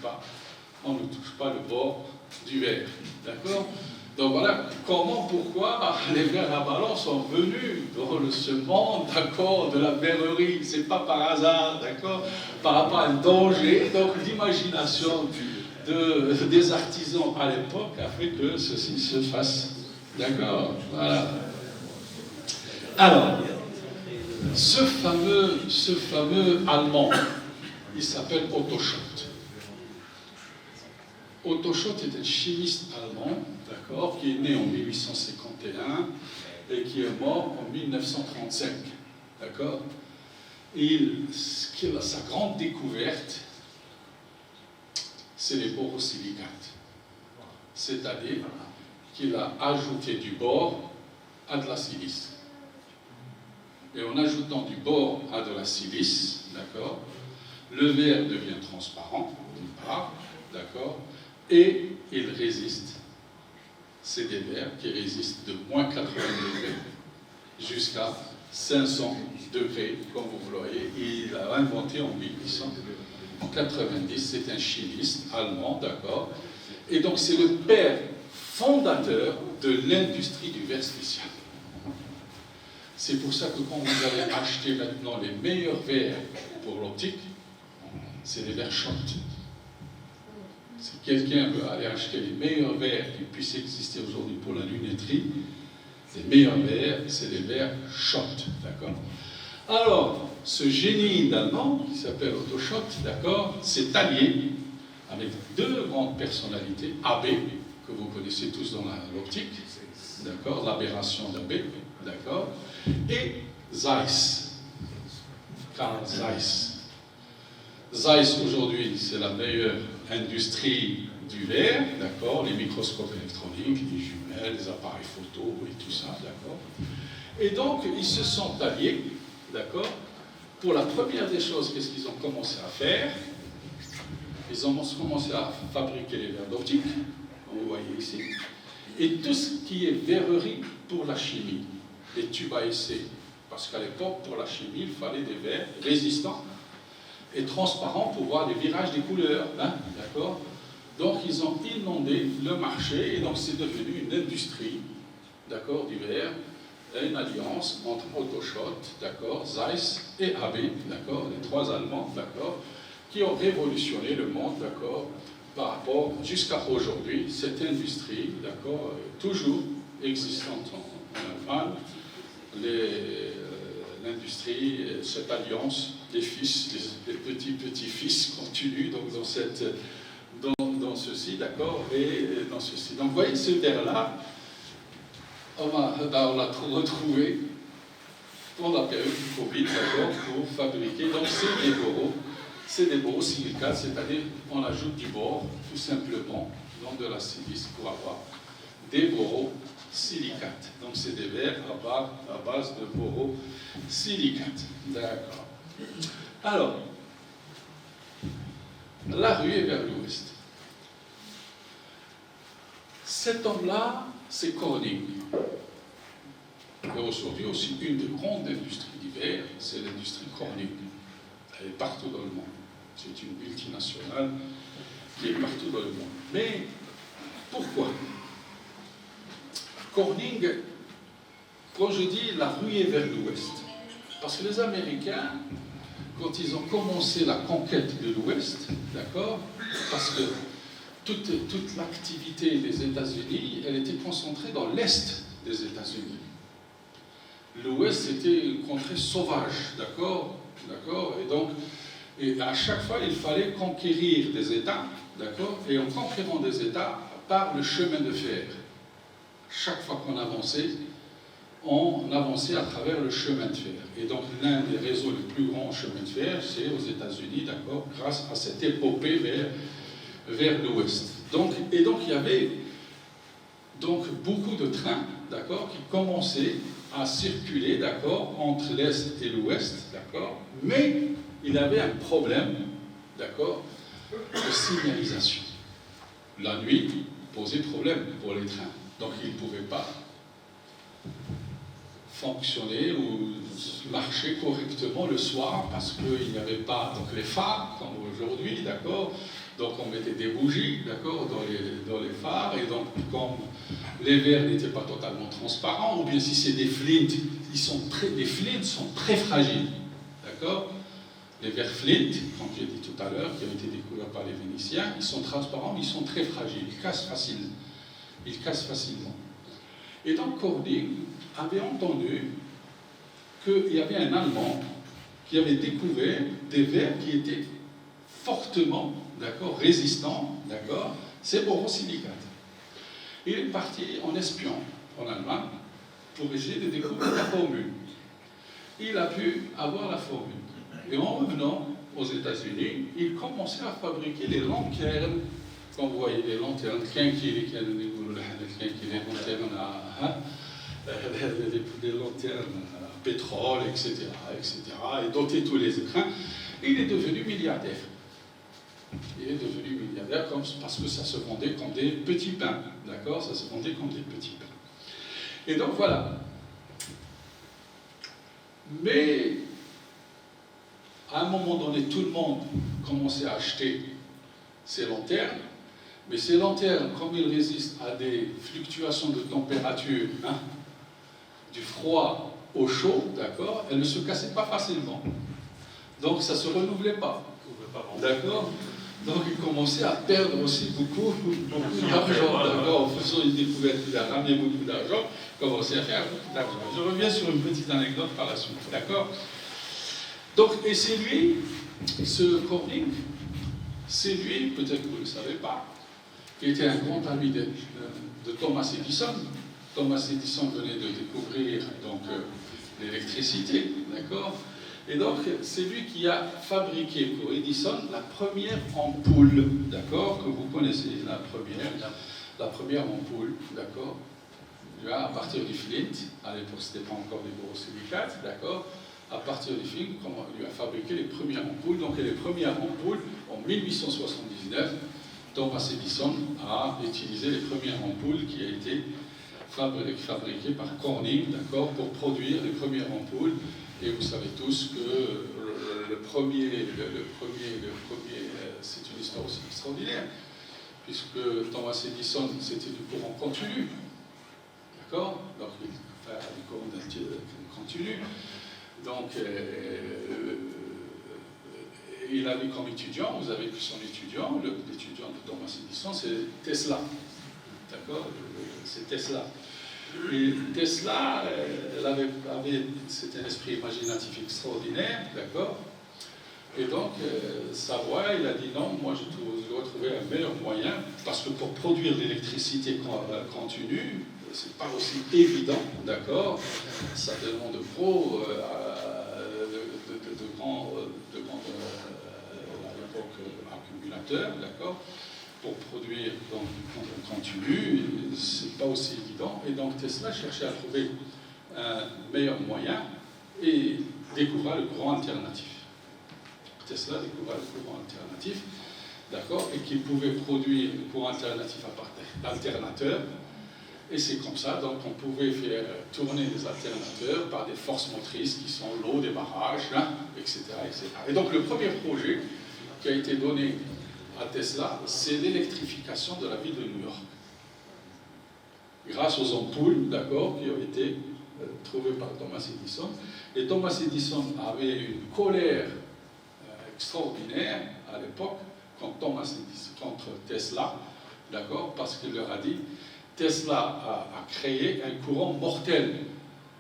pas le bord du verre, d'accord? Donc voilà comment, pourquoi les verres à ballon sont venus dans ce monde, d'accord, de la verrerie. C'est pas par hasard, d'accord, par rapport à un danger. Donc l'imagination des artisans à l'époque a fait que ceci se fasse, d'accord, voilà. Alors, ce fameux Allemand, il s'appelle Otto Schott. Otto Schott est un chimiste allemand, d'accord, qui est né en 1851 et qui est mort en 1935, d'accord. Sa grande découverte, c'est les borosilicates. C'est-à-dire qu'il a ajouté du bore à de la silice. Et en ajoutant du bore à de la silice, d'accord, le verre devient transparent, d'une part, d'accord, et il résiste. C'est des verres qui résistent de moins 80 degrés jusqu'à 500 degrés, comme vous le voyez. Il a inventé en 1890, c'est un chimiste allemand, d'accord. Et donc c'est le père fondateur de l'industrie du verre spécial. C'est pour ça que quand vous allez acheter maintenant les meilleurs verres pour l'optique, c'est des verres Schott. Si quelqu'un veut aller acheter les meilleurs verres qui puissent exister aujourd'hui pour la lunetterie, les meilleurs verres, c'est des verres Schott, d'accord. Alors, ce génie d'allemand, qui s'appelle Otto Schott, d'accord, s'est allié avec deux grandes personnalités, AB, que vous connaissez tous dans l'optique, d'accord, l'aberration d'AB, d'accord, et Zeiss, Carl Zeiss. Zeiss, aujourd'hui, c'est la meilleure industrie du verre, d'accord, les microscopes électroniques, les jumelles, les appareils photo et tout ça, d'accord. Et donc, ils se sont alliés, d'accord. Pour la première des choses, qu'est-ce qu'ils ont commencé à faire? Ils ont commencé à fabriquer les verres d'optique, comme vous voyez ici, et tout ce qui est verrerie pour la chimie, les tubes à essai, parce qu'à l'époque, pour la chimie, il fallait des verres résistants et transparents pour voir les virages des couleurs, hein, d'accord. Donc, ils ont inondé le marché, et donc c'est devenu une industrie, d'accord, du verre, une alliance entre Otto Schott, d'accord, Zeiss et AB, d'accord, les trois Allemands, d'accord, qui ont révolutionné le monde, d'accord, par rapport, jusqu'à aujourd'hui, cette industrie, d'accord, toujours existante en Allemagne, l'industrie, cette alliance, les fils, les petits-petits-fils continuent donc dans ceci, d'accord, et dans ceci. Donc vous voyez, ce verre-là, on l'a retrouvé pour la période du Covid, d'accord, pour fabriquer, donc c'est des borosilicates, c'est-à-dire on ajoute du bore, tout simplement, dans de la silice pour avoir des borosilicates. Donc c'est des verres à base de borosilicates. D'accord. Alors, la rue est vers l'ouest. Cet homme-là, c'est Corning. Et aujourd'hui aussi, une des grandes industries d'hiver, c'est l'industrie Corning. Elle est partout dans le monde. C'est une multinationale qui est partout dans le monde. Mais pourquoi Corning, quand je dis la ruée vers l'ouest, parce que les Américains, quand ils ont commencé la conquête de l'ouest, d'accord, parce que toute l'activité des États-Unis, elle était concentrée dans l'est des États-Unis. L'ouest, c'était une contrée sauvage, d'accord, et donc, à chaque fois, il fallait conquérir des États, d'accord, et en conquérant des États par le chemin de fer. Chaque fois qu'on avançait, on avançait à travers le chemin de fer. Et donc, l'un des réseaux les plus grands chemins de fer, c'est aux États-Unis, d'accord, grâce à cette épopée vers l'ouest. Donc, il y avait donc beaucoup de trains, d'accord, qui commençaient à circuler, d'accord, entre l'est et l'ouest, d'accord, mais il avait un problème, d'accord, de signalisation. La nuit posait problème pour les trains, donc ils ne pouvaient pas fonctionner ou marcher correctement le soir parce qu'il n'y avait pas donc les phares comme aujourd'hui, d'accord. Donc on mettait des bougies, d'accord, dans les phares, et donc comme les verres n'étaient pas totalement transparents, ou bien si c'est des flints, les flints sont très fragiles, d'accord. Les verres flint, comme j'ai dit tout à l'heure, qui ont été découverts par les Vénitiens, ils sont transparents, mais ils sont très fragiles, ils cassent facilement. Et donc Corning avait entendu qu'il y avait un Allemand qui avait découvert des verres qui étaient fortement, d'accord, résistants, d'accord, ces borosilicates. Il est parti en espion en Allemagne pour essayer de découvrir la formule. Il a pu avoir la formule. Et en revenant aux États-Unis, il commençait à fabriquer les lanternes, quand vous voyez les lanternes, des lanternes à pétrole, etc., et doter tous les écrins. Il est devenu milliardaire. Parce que ça se vendait comme des petits pains, d'accord, ça se vendait comme des petits pains. Et donc voilà. Mais à un moment donné, tout le monde commençait à acheter ces lanternes, mais ces lanternes, comme ils résistent à des fluctuations de température, du froid au chaud, d'accord, elles ne se cassaient pas facilement. Donc ça ne se renouvelait pas. D'accord. Donc il commençait à perdre aussi beaucoup d'argent, d'accord, en faisant une découverte, il a ramené beaucoup d'argent, il commençait à faire beaucoup d'argent. Je reviens sur une petite anecdote par la suite, d'accord. Donc, et c'est lui, ce Corning, c'est lui, peut-être que vous ne le savez pas, qui était un grand ami de Thomas Edison. Thomas Edison venait de découvrir donc l'électricité, d'accord. Et donc, c'est lui qui a fabriqué pour Edison la première ampoule, d'accord, que vous connaissez, la première ampoule, d'accord, à partir du flint, à l'époque, ce n'était pas encore des borosilicates, d'accord, à partir du flint, il lui a fabriqué les premières ampoules. Donc, les premières ampoules, en 1879, Thomas Edison a utilisé les premières ampoules qui ont été fabriquées par Corning, d'accord, pour produire les premières ampoules. Et vous savez tous que le premier c'est une histoire aussi extraordinaire, puisque Thomas Edison, c'était du courant continu, d'accord, donc du courant continu, donc il avait comme étudiant, vous avez vu son étudiant, l'étudiant de Thomas Edison, c'est Tesla. D'accord? C'est Tesla. Et Tesla, elle avait c'était un esprit imaginatif extraordinaire, d'accord? Et donc, Savoie, il a dit non, moi je dois trouver un meilleur moyen, parce que pour produire l'électricité continue, c'est pas aussi évident, d'accord? Ça demande de grands, à l'époque, accumulateurs, d'accord? Pour produire donc en continu, c'est pas aussi évident. Et donc Tesla cherchait à trouver un meilleur moyen et découvra le courant alternatif. Tesla découvra le courant alternatif, d'accord, et qu'il pouvait produire le courant alternatif à partir d'alternateurs. Et c'est comme ça, donc on pouvait faire tourner les alternateurs par des forces motrices qui sont l'eau des barrages, hein, etc., etc. Et donc le premier projet qui a été donné à Tesla, c'est l'électrification de la ville de New York. Grâce aux ampoules, d'accord, qui ont été trouvées par Thomas Edison. Et Thomas Edison avait une colère extraordinaire à l'époque contre Tesla, d'accord, parce qu'il leur a dit Tesla a créé un courant mortel,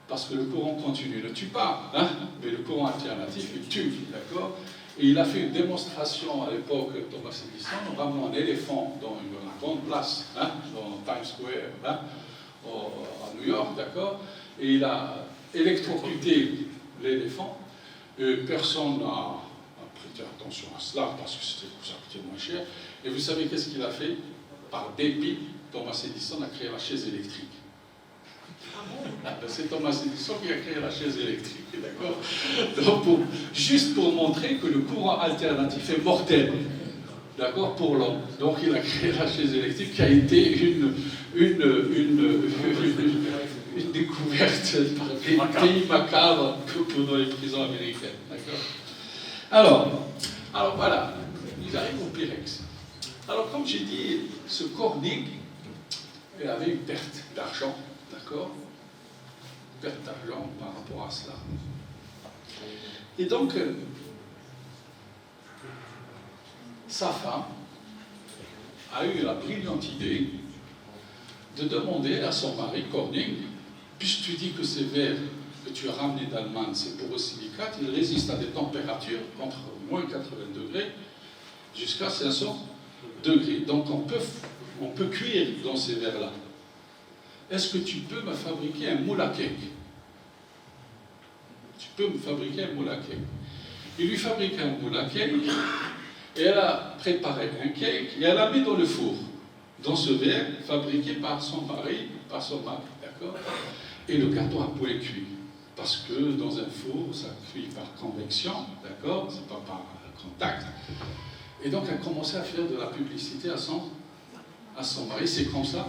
parce que le courant continu ne tue pas, hein, mais le courant alternatif il tue, d'accord. Et il a fait une démonstration à l'époque, Thomas Edison, en ramenant un éléphant dans une grande place, hein, dans Times Square, hein, à New York, d'accord, et il a électrocuté l'éléphant, et personne n'a prêté attention à cela, parce que ça coûtait moins cher. Et vous savez qu'est-ce qu'il a fait? Par dépit, Thomas Edison a créé la chaise électrique. C'est Thomas Edison qui a créé la chaise électrique, d'accord? Donc, juste pour montrer que le courant alternatif est mortel, d'accord, pour l'homme. Donc, il a créé la chaise électrique qui a été une découverte par des pays macabres dans les prisons américaines, d'accord? Alors voilà, ils arrivent au Pyrex. Alors, comme j'ai dit, ce Corning avait une perte d'argent, d'accord? Perte d'argent par rapport à cela. Et donc, sa femme a eu la brillante idée de demander à son mari, Corning, puisque tu dis que ces verres que tu as ramenés d'Allemagne, c'est borosilicate, ils résistent à des températures entre moins 80 degrés jusqu'à 500 degrés. Donc on peut cuire dans ces verres-là. Est-ce que tu peux me fabriquer un moule à cake? Tu peux me fabriquer un moule à cake. Il lui fabrique un moule à cake, et elle a préparé un cake, et elle l'a mis dans le four, dans ce verre fabriqué par son mari, d'accord? Et le gâteau a point cuit, parce que dans un four, ça cuit par convection, d'accord? C'est pas par contact. Et donc elle a commencé à faire de la publicité à son mari. C'est comme ça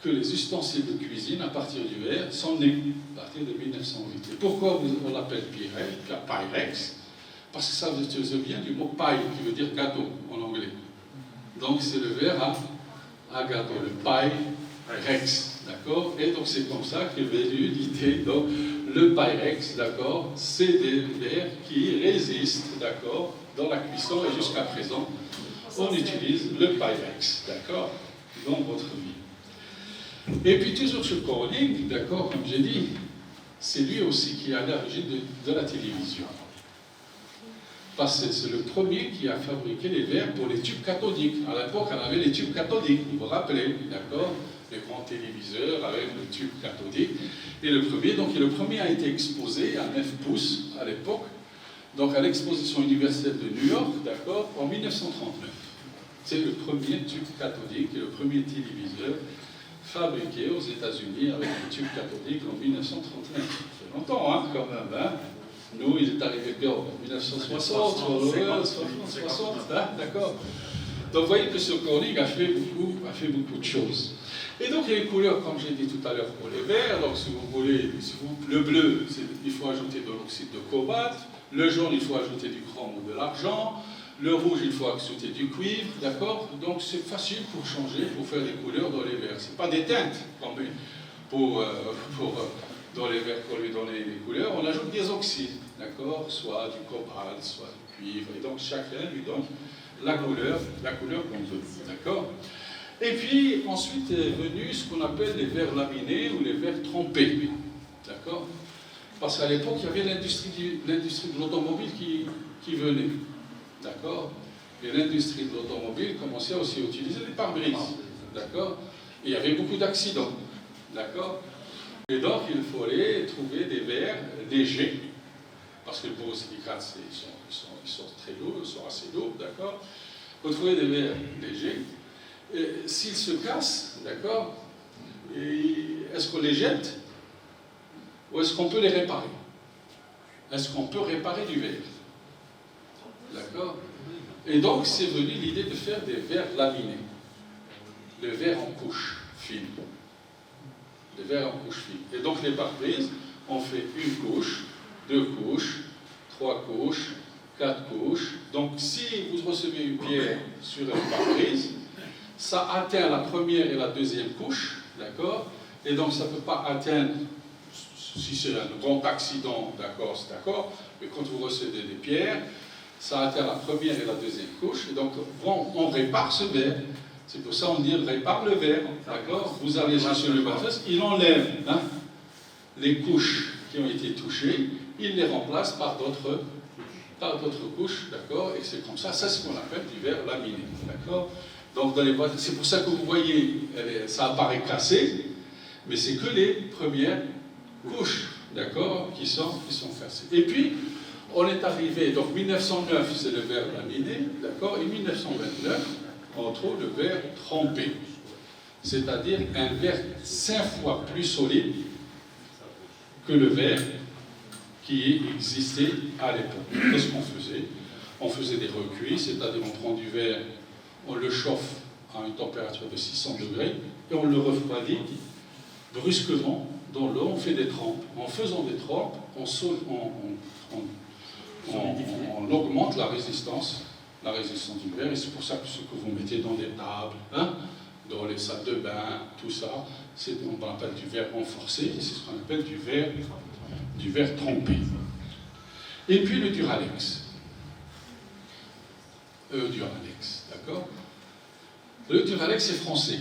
que les ustensiles de cuisine, à partir du verre, sont nés, à partir de 1908. Et pourquoi on l'appelle Pyrex? Parce que ça vient du mot pie, qui veut dire gâteau en anglais. Donc c'est le verre à gâteau, le Pyrex, d'accord? Et donc c'est comme ça qu'est venue l'idée. Donc le Pyrex, d'accord, c'est des verres qui résistent, d'accord, dans la cuisson, et jusqu'à présent, on utilise le Pyrex, d'accord, dans votre vie. Et puis toujours ce Corning, d'accord, comme j'ai dit, c'est lui aussi qui est à l'origine de la télévision. Parce que c'est le premier qui a fabriqué les verres pour les tubes cathodiques. À l'époque, on avait les tubes cathodiques, vous vous rappelez, d'accord, les grands téléviseurs avec le tube cathodique. Et le premier a été exposé à 9 pouces à l'époque, donc à l'exposition universelle de New York, d'accord, en 1939. C'est le premier tube cathodique et le premier téléviseur fabriqué aux États-Unis avec le tube cathodique en 1939. C'est longtemps, hein, quand même, hein. Nous, il est arrivé en 1960, 60, hein, d'accord. Donc, vous voyez que ce Corning a fait beaucoup de choses. Et donc, les couleurs, comme j'ai dit tout à l'heure pour les verts, donc si vous voulez, le bleu, il faut ajouter de l'oxyde de cobalt, le jaune, il faut ajouter du chrome ou de l'argent, le rouge, il faut ajouter du cuivre, d'accord? Donc, c'est facile pour changer, pour faire des couleurs dans les verts. Ce n'est pas des teintes, pour dans les verres pour lui donner les couleurs, on ajoute des oxydes, d'accord, soit du cobalt, soit du cuivre, et donc chacun lui donne la couleur qu'on veut, d'accord. Et puis ensuite est venu ce qu'on appelle les verres laminés ou les verres trempés, d'accord. Parce qu'à l'époque, il y avait l'industrie de l'automobile qui venait, d'accord. Et l'industrie de l'automobile commençait aussi à utiliser les pare-brises, d'accord. Et il y avait beaucoup d'accidents, d'accord. Et donc, il fallait trouver des verres légers, parce que le borosilicate, ils sont très lourds, ils sont assez lourds, d'accord. Il faut trouver des verres légers. S'ils se cassent, d'accord, est-ce qu'on les jette ou est-ce qu'on peut les réparer? Est-ce qu'on peut réparer du verre? D'accord. Et donc, c'est venu l'idée de faire des verres laminés. Le verre en couche fine. Le verre en couche fine. Et donc, les pare-brises, on fait une couche, 2 couches, 3 couches, 4 couches. Donc, si vous recevez une pierre sur une pare-brise, ça atteint la première et la deuxième couche, d'accord? Et donc, ça ne peut pas atteindre, si c'est un grand accident, d'accord, c'est d'accord, mais quand vous recevez des pierres, ça atteint la première et la deuxième couche, et donc on répare ce verre. C'est pour ça qu'on dit répare le verre, d'accord? Vous allez sur le manifeste, il enlève les couches qui ont été touchées, il les remplace par d'autres couches, d'accord? Et c'est comme ça, c'est ce qu'on appelle du verre laminé, d'accord? Donc c'est pour ça que vous voyez, ça apparaît cassé, mais c'est que les premières couches, d'accord, qui sont cassées. Et puis, on est arrivé, donc 1909, c'est le verre laminé, d'accord, et 1929, on trouve le verre trempé, c'est-à-dire un verre 5 fois plus solide que le verre qui existait à l'époque. Qu'est-ce qu'on faisait? On faisait des recuits, c'est-à-dire on prend du verre, on le chauffe à une température de 600 degrés et on le refroidit brusquement dans l'eau, on fait des trempes. En faisant des trempes, on augmente la résistance du verre, et c'est pour ça que ce que vous mettez dans des tables, dans les salles de bain, tout ça, on appelle du verre renforcé, c'est ce qu'on appelle du verre trempé. Et puis le Duralex. D'accord? Le Duralex, c'est français.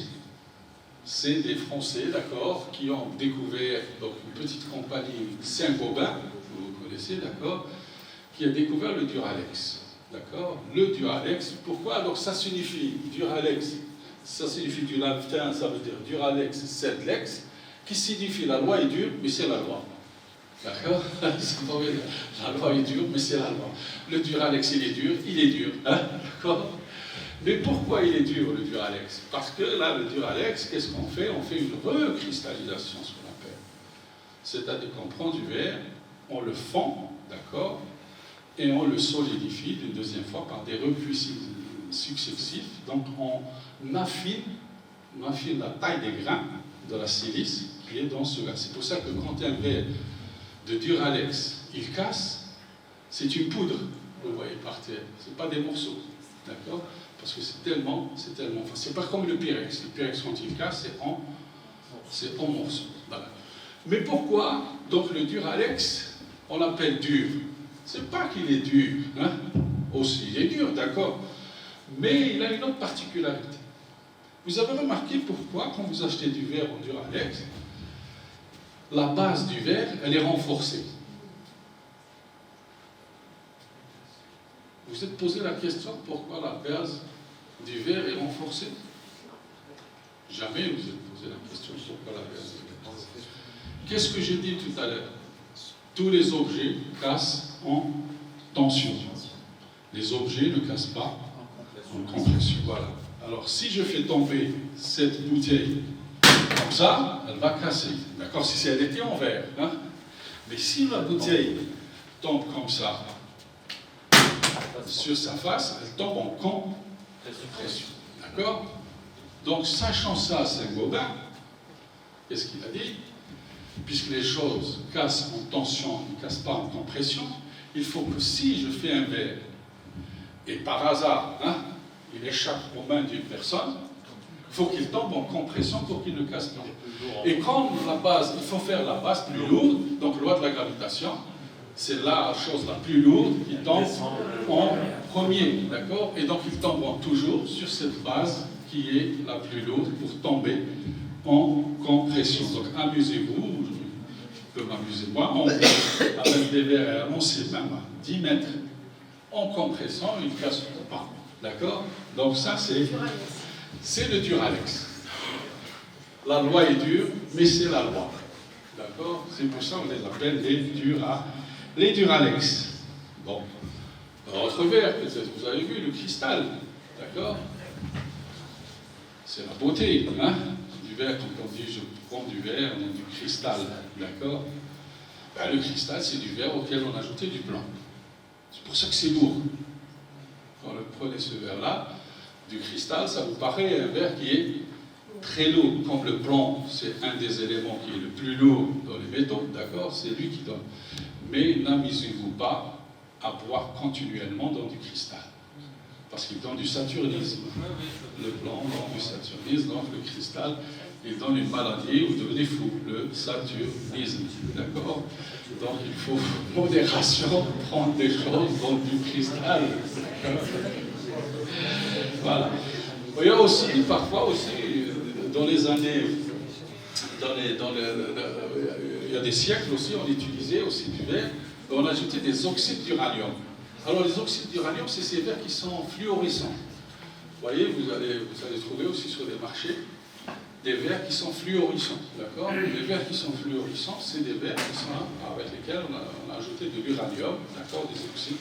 C'est des Français, d'accord, qui ont découvert, donc une petite compagnie Saint-Gobain, vous connaissez, d'accord, qui a découvert le Duralex, d'accord. Le Duralex, pourquoi? Alors ça signifie Duralex, ça signifie du latin, ça veut dire Duralex, sed lex, qui signifie la loi est dure, mais c'est la loi. D'accord? La loi est dure, mais c'est la loi. Le Duralex, il est dur, hein? D'accord? Mais pourquoi il est dur, le Duralex? Parce que là, le Duralex, qu'est-ce qu'on fait? On fait une recristallisation, ce qu'on appelle. C'est-à-dire qu'on prend du verre, on le fend, d'accord, et on le solidifie une deuxième fois par des recuits successifs. Donc on affine la taille des grains de la silice qui est dans ce verre. C'est pour ça que quand un verre de Duralex, il casse, c'est une poudre, vous voyez par terre, ce n'est pas des morceaux, d'accord? Parce que c'est tellement enfin, c'est pas comme le Pyrex. Le Pyrex, quand il casse, c'est en morceaux. Voilà. Mais pourquoi, donc, le Duralex, on l'appelle dur? C'est pas qu'il est dur, hein? Aussi, il est dur, d'accord, mais il a une autre particularité. Vous avez remarqué pourquoi, quand vous achetez du verre en Duralex, la base du verre, elle est renforcée. Vous vous êtes posé la question pourquoi la base du verre est renforcée? Jamais vous vous êtes posé la question pourquoi la base est renforcée. Qu'est-ce que j'ai dit tout à l'heure? Tous les objets cassent en tension. Les objets ne cassent pas en compression. Voilà. Alors si je fais tomber cette bouteille comme ça, elle va casser. D'accord? Si elle était en verre. Hein? Mais si la bouteille tombe comme ça, sur sa face, elle tombe en compression. D'accord? Donc, sachant ça, Saint-Gobain, qu'est-ce qu'il a dit? Puisque les choses cassent en tension, ne cassent pas en compression, il faut que si je fais un verre, et par hasard, il échappe aux mains d'une personne, Il faut qu'il tombe en compression pour qu'il ne casse pas. Et comme la base, il faut faire la base plus lourde, donc loi de la gravitation, c'est la chose la plus lourde qui tombe en premier, d'accord? Et donc ils tomberont toujours sur cette base qui est la plus lourde pour tomber en compression. Donc amusez-vous, je peux m'amuser moi, on peut, avec des verres à 11 même à 10 mètres en compression, ils ne cassent pas, d'accord? Donc ça c'est le Duralex. La loi est dure, mais c'est la loi. D'accord? C'est pour ça qu'on les appelle les Duralex. Bon. Autre verre, peut-être vous avez vu, le cristal. D'accord? C'est la beauté, hein? Du verre, quand on dit je prends du verre, on a du cristal. D'accord? Ben, le cristal, c'est du verre auquel on a ajouté du blanc. C'est pour ça que c'est lourd. Quand vous prenez ce verre-là, du cristal, ça vous paraît un verre qui est très lourd. Comme le plomb, c'est un des éléments qui est le plus lourd dans les métaux, d'accord? C'est lui qui donne. Mais n'amusez-vous pas à boire continuellement dans du cristal. Parce qu'il donne du saturnisme. Le plomb donne du saturnisme, donc le cristal, il donne une maladie, vous devenez fou, le saturnisme, d'accord? Donc il faut modération, prendre des choses dans du cristal. Voilà. Il y a aussi, parfois aussi, dans les années, il y a des siècles aussi, on utilisait aussi du verre, on ajoutait des oxydes d'uranium. Alors les oxydes d'uranium, c'est ces verres qui sont fluorescents. Vous voyez, vous allez trouver aussi sur les marchés des verres qui sont fluorescents, d'accord? Les verres qui sont fluorescents, c'est des verres qui sont avec lesquels on a ajouté de l'uranium, d'accord? Des oxydes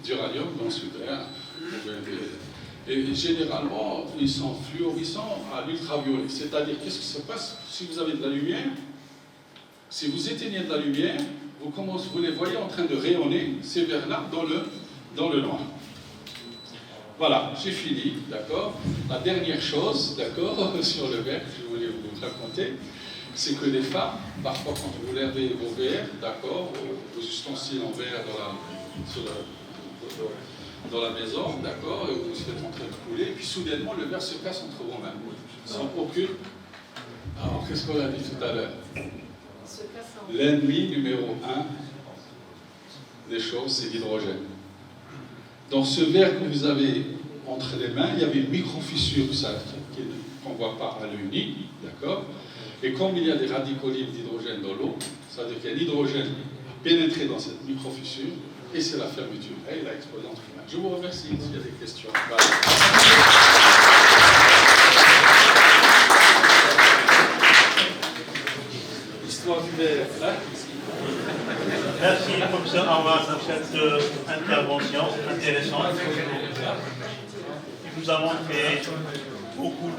d'uranium dans ce verre. Et généralement, ils sont fluorescents à l'ultraviolet. C'est-à-dire, qu'est-ce qui se passe si vous avez de la lumière? Si vous éteignez de la lumière, vous les voyez en train de rayonner, ces verres-là, dans le noir. Voilà, j'ai fini, d'accord? La dernière chose, d'accord, sur le verre que je voulais vous raconter, c'est que les femmes, parfois quand vous lavez vos verres, d'accord, vos ustensiles en verre dans la maison, d'accord, et vous êtes en train de couler, et puis soudainement le verre se casse entre vos mains, sans aucune. Alors qu'est-ce qu'on a dit tout à l'heure? L'ennemi numéro 1 des choses, c'est l'hydrogène. Dans ce verre que vous avez entre les mains, il y avait une micro-fissure qu'on ne voit pas à l'œil nu, d'accord? Et comme il y a des radicaux libres d'hydrogène dans l'eau, ça veut dire qu'il y a l'hydrogène pénétré dans cette micro-fissure, et c'est la fermeture. Et il a explosé entre les mains. Je vous remercie s'il y a des questions. Histoire du verre. Merci, professeur Armand, pour cette intervention intéressante. Nous avons fait beaucoup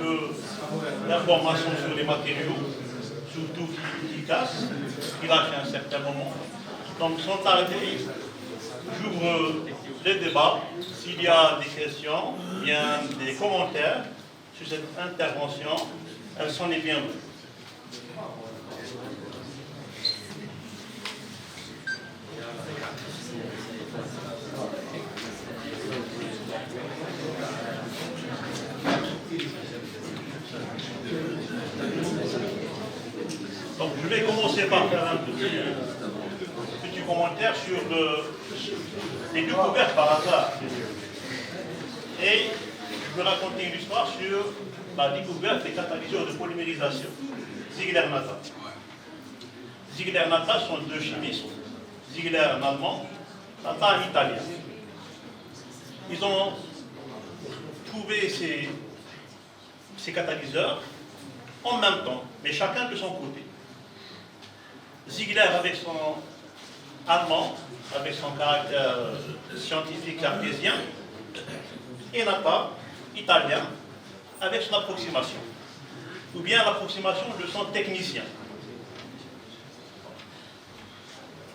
d'informations sur les matériaux, surtout qui cassent, qui lâchent à un certain moment. Donc, sans tarder, j'ouvre le débat. S'il y a des questions, bien des commentaires sur cette intervention, elles sont les bienvenues. Donc je vais commencer par faire un petit commentaire sur les découvertes par hasard. Et je vais raconter une histoire sur la découverte des catalyseurs de polymérisation. Ziegler-Natta. Ziegler-Natta sont deux chimistes. Ziegler un allemand, Natta un italien. Ils ont trouvé ces catalyseurs en même temps, mais chacun de son côté. Ziegler avec son allemand, avec son caractère scientifique cartésien, et Natta, italien, avec son approximation, ou bien l'approximation de son technicien.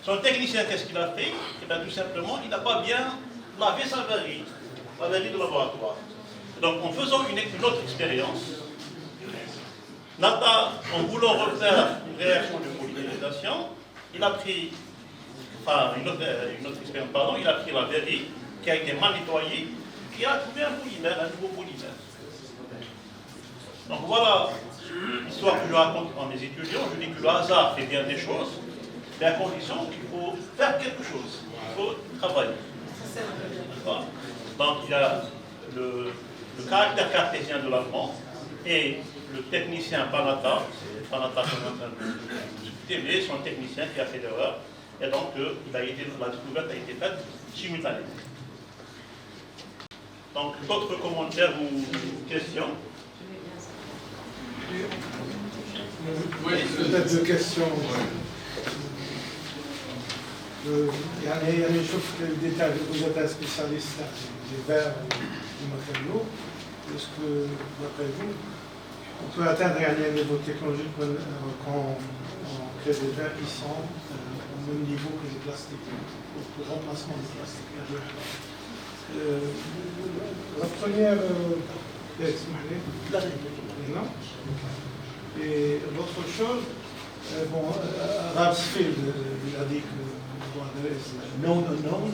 Son technicien, qu'est-ce qu'il a fait? Eh bien, tout simplement, il n'a pas bien lavé sa verrie de laboratoire. Donc, en faisant une autre expérience, Natta, en voulant refaire une réaction de polymérisation, il a pris, une autre expérience, pardon, il a pris la verrie qui a été mal nettoyée, et il a trouvé un polymère, un nouveau polymère. Donc voilà l'histoire que je raconte à mes étudiants. Je dis que le hasard fait bien des choses, mais à condition qu'il faut faire quelque chose. Il faut travailler. D'accord. Donc il y a le caractère cartésien de l'allemand et le technicien Panata, c'est Panata qu'on est en train de discuter, mais son technicien qui a fait l'erreur, et donc la découverte a été faite simultanément. Donc d'autres commentaires ou questions? Oui, peut-être deux questions. يعني نشوف الديتاي vous êtes un spécialiste des verres du matériau. Est-ce que, d'après vous, on peut atteindre un niveau technologique quand on crée des verres qui sont au même niveau que les plastiques, pour remplacement des plastiques? La première, non. Et l'autre chose, bon, Ramsfield il a dit que known unknown,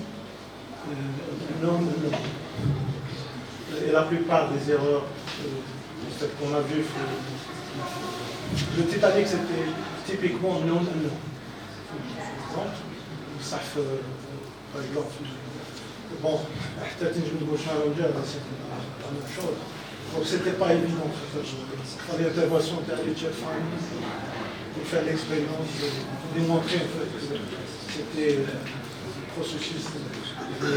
known unknown. Et la plupart des erreurs qu'on a vues, le Titanic c'était typiquement known unknown. Ça fait, par exemple, bon, peut-être que je me bouche à l'objet, c'est la même chose. Donc c'était pas évident. Il fallait l'intervention de Richard Feynman pour faire l'expérience, de démontrer en fait, que c'était le processus de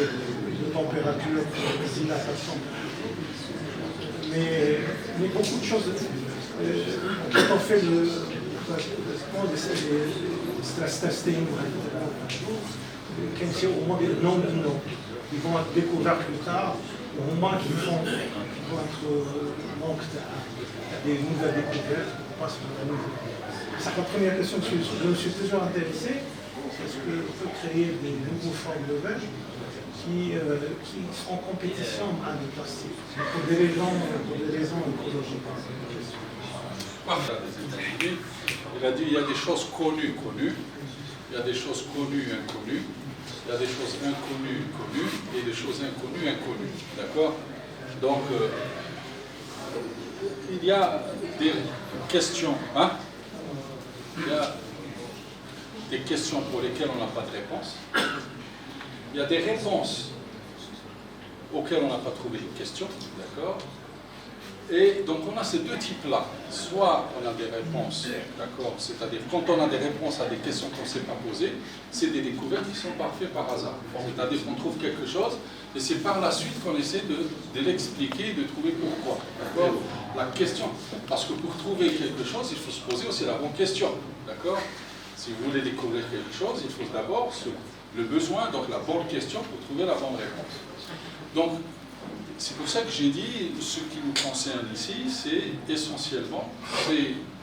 température, de dilatation. Mais beaucoup de choses, quand on fait le stress testing, au moins non, ils vont être découverts plus tard, au moment qu'ils vont être donc des nouvelles découvertes, on passe par la nouvelle. C'est la première question que je me suis toujours intéressé, est-ce qu'on peut créer des nouveaux formes de verre qui sont en compétition avec le plastique, pour des raisons écologiques. Il a dit il y a des choses connues, il y a des choses connues, inconnues, il y a des choses inconnues, connues, et des choses inconnues, inconnues. D'accord? Donc, il y a des questions, hein? Il y a des questions pour lesquelles on n'a pas de réponse. Il y a des réponses auxquelles on n'a pas trouvé de questions, d'accord? Et donc on a ces deux types-là. Soit on a des réponses, d'accord? C'est-à-dire quand on a des réponses à des questions qu'on ne s'est pas posées, c'est des découvertes qui sont parfaites par hasard. C'est-à-dire qu'on trouve quelque chose et c'est par la suite qu'on essaie de l'expliquer, de trouver pourquoi. D'accord? La question. Parce que pour trouver quelque chose, il faut se poser aussi la bonne question. D'accord? Si vous voulez découvrir quelque chose, il faut d'abord le besoin, donc la bonne question pour trouver la bonne réponse. Donc, c'est pour ça que j'ai dit, ce qui nous concerne ici, c'est essentiellement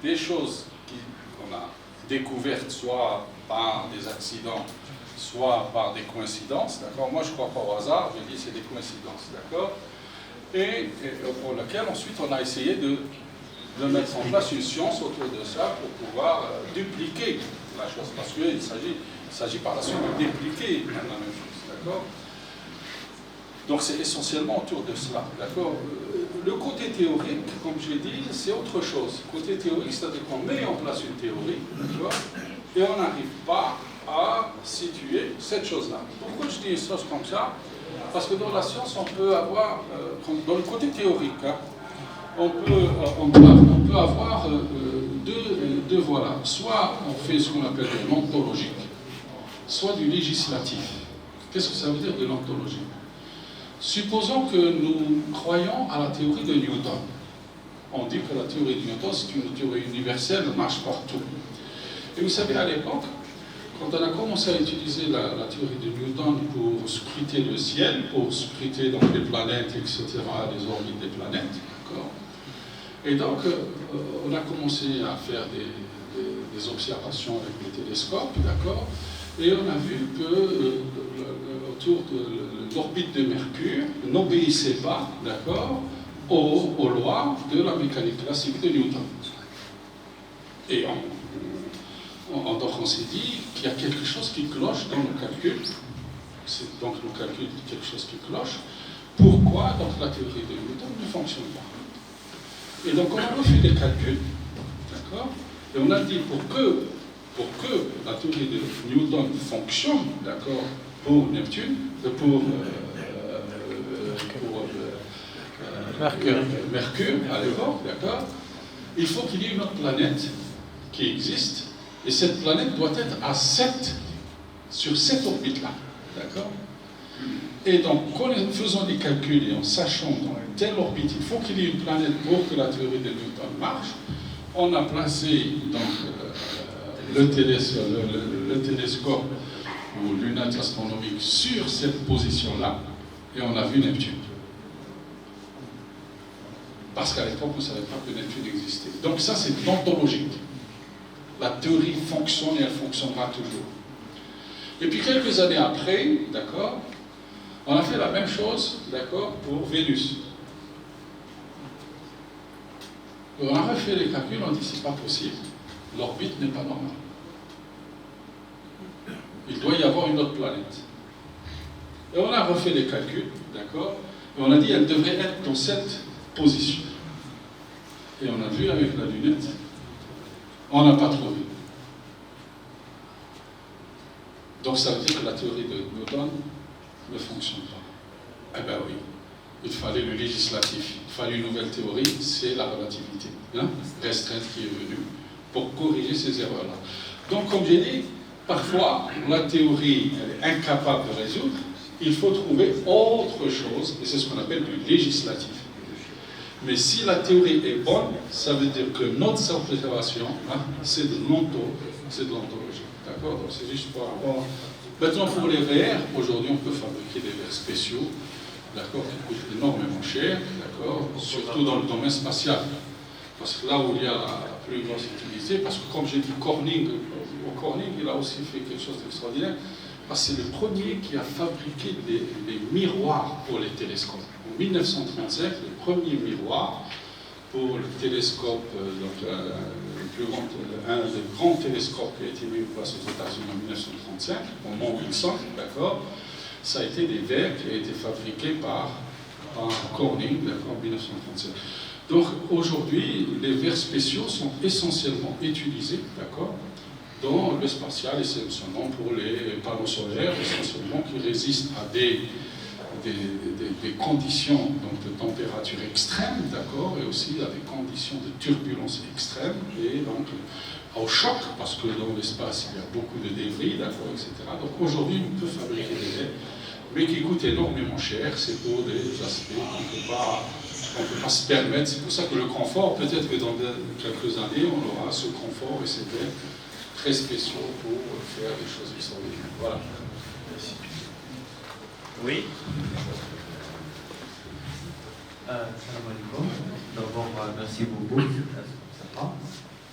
des choses qu'on a découvertes soit par des accidents, soit par des coïncidences, d'accord? Moi, je ne crois pas au hasard, je dis c'est des coïncidences, d'accord? Et pour laquelle, ensuite, on a essayé de mettre en place une science autour de ça pour pouvoir dupliquer la chose, parce qu'il s'agit par la suite de dupliquer la même chose, d'accord? Donc c'est essentiellement autour de cela, d'accord? Le côté théorique, comme j'ai dit, c'est autre chose. Côté théorique, c'est-à-dire qu'on met en place une théorie, d'accord? Et on n'arrive pas à situer cette chose-là. Pourquoi je dis une chose comme ça? Parce que dans la science, on peut avoir, dans le côté théorique, hein, on peut avoir deux voilà. Soit on fait ce qu'on appelle de l'ontologique, soit du législatif. Qu'est-ce que ça veut dire de l'ontologique? Supposons que nous croyons à la théorie de Newton. On dit que la théorie de Newton, c'est une théorie universelle, elle marche partout. Et vous savez, à l'époque, quand on a commencé à utiliser la théorie de Newton pour scruter le ciel, pour scruter donc les planètes, etc., les orbites des planètes, d'accord? Et donc, on a commencé à faire des observations avec les télescopes, d'accord? Et on a vu que autour de l'orbite de Mercure n'obéissait pas, d'accord, aux lois de la mécanique classique de Newton. Et donc on s'est dit qu'il y a quelque chose qui cloche dans nos calculs. C'est donc nos calculs, quelque chose qui cloche. Pourquoi donc la théorie de Newton ne fonctionne pas? Et donc on a refait des calculs, d'accord? Et on a dit pour que la théorie de Newton fonctionne, d'accord, pour Neptune, Mercure à l'époque, d'accord, il faut qu'il y ait une autre planète qui existe, et cette planète doit être à 7 sur cette orbite-là, d'accord? Et donc, en faisant des calculs et en sachant dans telle orbite, il faut qu'il y ait une planète pour que la théorie de Newton marche, on a placé donc, le télescope ou lunette astronomique sur cette position-là, et on a vu Neptune. Parce qu'à l'époque, on ne savait pas que Neptune existait. Donc ça, c'est ontologique. La théorie fonctionne et elle fonctionnera toujours. Et puis quelques années après, d'accord, on a fait la même chose, d'accord, pour Vénus. On a refait les calculs, on dit c'est pas possible, l'orbite n'est pas normale. Il doit y avoir une autre planète. Et on a refait les calculs, d'accord, et on a dit elle devrait être dans cette position. Et on a vu avec la lunette, on n'a pas trouvé. Donc ça veut dire que la théorie de Newton ne fonctionne pas. Eh bien oui, il fallait le législatif, il fallait une nouvelle théorie, c'est la relativité restreinte qui est venue pour corriger ces erreurs-là. Donc comme j'ai dit, parfois la théorie elle est incapable de résoudre, il faut trouver autre chose, et c'est ce qu'on appelle du législatif. Mais si la théorie est bonne, ça veut dire que notre observation, c'est de l'ontologie. D'accord? Donc c'est juste pour avoir... Maintenant, pour les verres, aujourd'hui, on peut fabriquer des verres spéciaux, d'accord, qui coûtent énormément cher, d'accord, surtout dans le domaine spatial. Parce que là où il y a la plus grosse utilité, parce que comme j'ai dit, Corning, il a aussi fait quelque chose d'extraordinaire, parce que c'est le premier qui a fabriqué des miroirs pour les télescopes. En 1935, le premier miroir pour le télescope, un des grands télescopes qui a été mis en place aux États-Unis en 1935, au Mont Wilson, d'accord, ça a été des verres qui ont été fabriqués par Corning, d'accord, en 1937. Donc aujourd'hui, les verres spéciaux sont essentiellement utilisés, d'accord, dans le spatial, essentiellement pour les panneaux solaires, essentiellement qui résistent à des conditions donc, de température extrême, d'accord, et aussi à des conditions de turbulence extrême, et donc au choc, parce que dans l'espace, il y a beaucoup de débris, d'accord, etc. Donc aujourd'hui, on peut fabriquer des verres, mais qui coûtent énormément cher, c'est pour des aspects qu'on ne peut pas se permettre. C'est pour ça que le confort, peut-être que dans quelques années, on aura ce confort et ces verres très spéciaux pour faire des choses extraordinaires. Voilà. Merci. Oui. Salam alaikum. D'abord, merci beaucoup.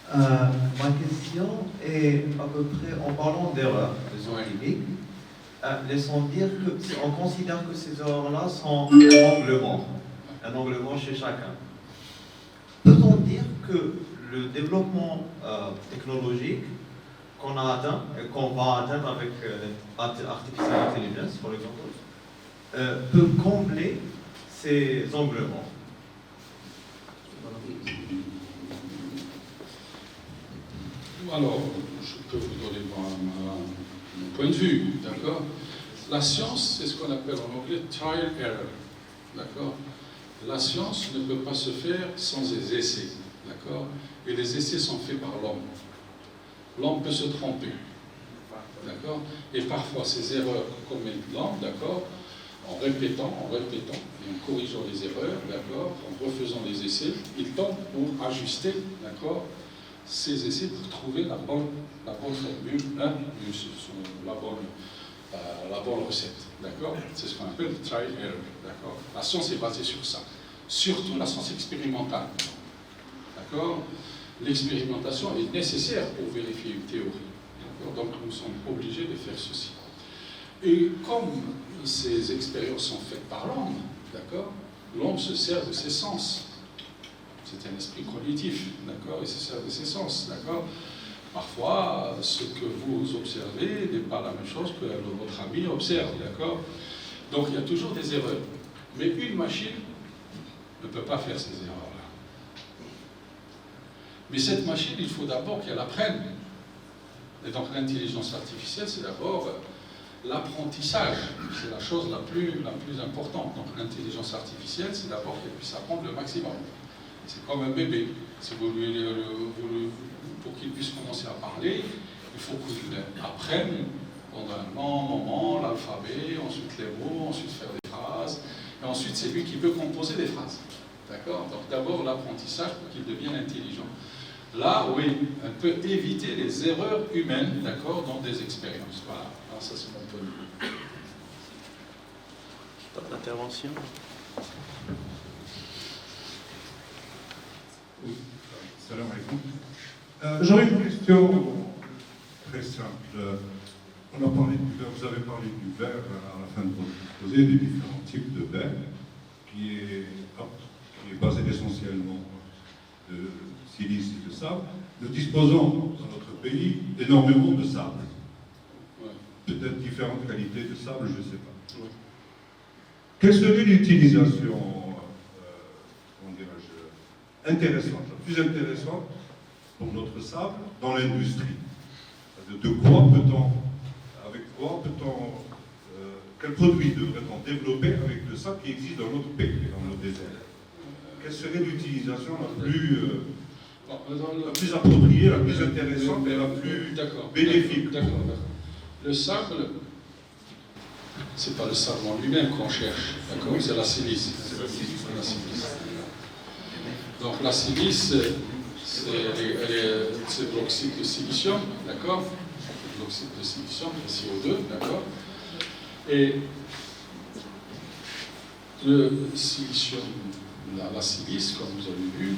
Ma question est à peu près en parlant d'erreurs de scientifiques. Laissons dire que si on considère que ces erreurs-là sont un englement chez chacun. Peut-on dire que le développement technologique qu'on a atteint et qu'on va atteindre avec l'artificial intelligence, par exemple, peut combler ces englements? Alors, je peux vous donner mon point de vue, d'accord? La science, c'est ce qu'on appelle en anglais trial error, d'accord? La science ne peut pas se faire sans des essais, d'accord? Et les essais sont faits par l'homme. L'homme peut se tromper, d'accord? Et parfois, ces erreurs commet l'homme, d'accord? En répétant, et en corrigeant les erreurs, d'accord? En refaisant les essais, il tombe pour ajuster, d'accord? Ces essais pour trouver la bonne formule, la bonne recette, d'accord? C'est ce qu'on appelle le trial error, d'accord? La science est basée sur ça, surtout la science expérimentale, d'accord? L'expérimentation est nécessaire pour vérifier une théorie, d'accord? Donc nous sommes obligés de faire ceci. Et comme ces expériences sont faites par l'homme, d'accord? L'homme se sert de ses sens. C'est un esprit cognitif, d'accord? Il se sert de ses sens, d'accord? Parfois, ce que vous observez n'est pas la même chose que votre ami observe, d'accord? Donc, il y a toujours des erreurs. Mais une machine ne peut pas faire ces erreurs-là. Mais cette machine, il faut d'abord qu'elle apprenne. Et donc l'intelligence artificielle, c'est d'abord l'apprentissage. C'est la chose la plus importante. Donc l'intelligence artificielle, c'est d'abord qu'elle puisse apprendre le maximum. C'est comme un bébé. Si vous pour qu'il puisse commencer à parler, il faut qu'il apprenne pendant un long moment l'alphabet, ensuite les mots, ensuite faire des phrases, et ensuite c'est lui qui peut composer des phrases. D'accord? Donc d'abord l'apprentissage pour qu'il devienne intelligent. Là, oui, on peut éviter les erreurs humaines, d'accord, dans des expériences. Voilà, alors, ça c'est mon point de vue. Pas d'intervention. Oui. Salam alaikum. J'aurais une question très simple. Vous avez parlé du verre à la fin de votre exposé, des différents types de verre, qui est basé essentiellement de silice et de sable. Nous disposons dans notre pays énormément de sable. Ouais. Peut-être différentes qualités de sable, je ne sais pas. Ouais. Quelle serait l'utilisation, comment dirais-je, intéressante, la plus intéressante pour notre sable dans l'industrie? De quoi peut-on, quel produit devrait-on développer avec le sable qui existe dans notre pays, dans nos déserts? Quelle serait l'utilisation la plus appropriée, la plus intéressante et la plus bénéfique? D'accord. Le sable, c'est pas le sable en lui-même qu'on cherche, d'accord? Oui. C'est la silice. C'est la silice. Donc la silice, c'est l'oxyde de silicium, d'accord? L'oxyde de silicium, le CO2, d'accord? Et le silicium, la silice, comme vous avez vu,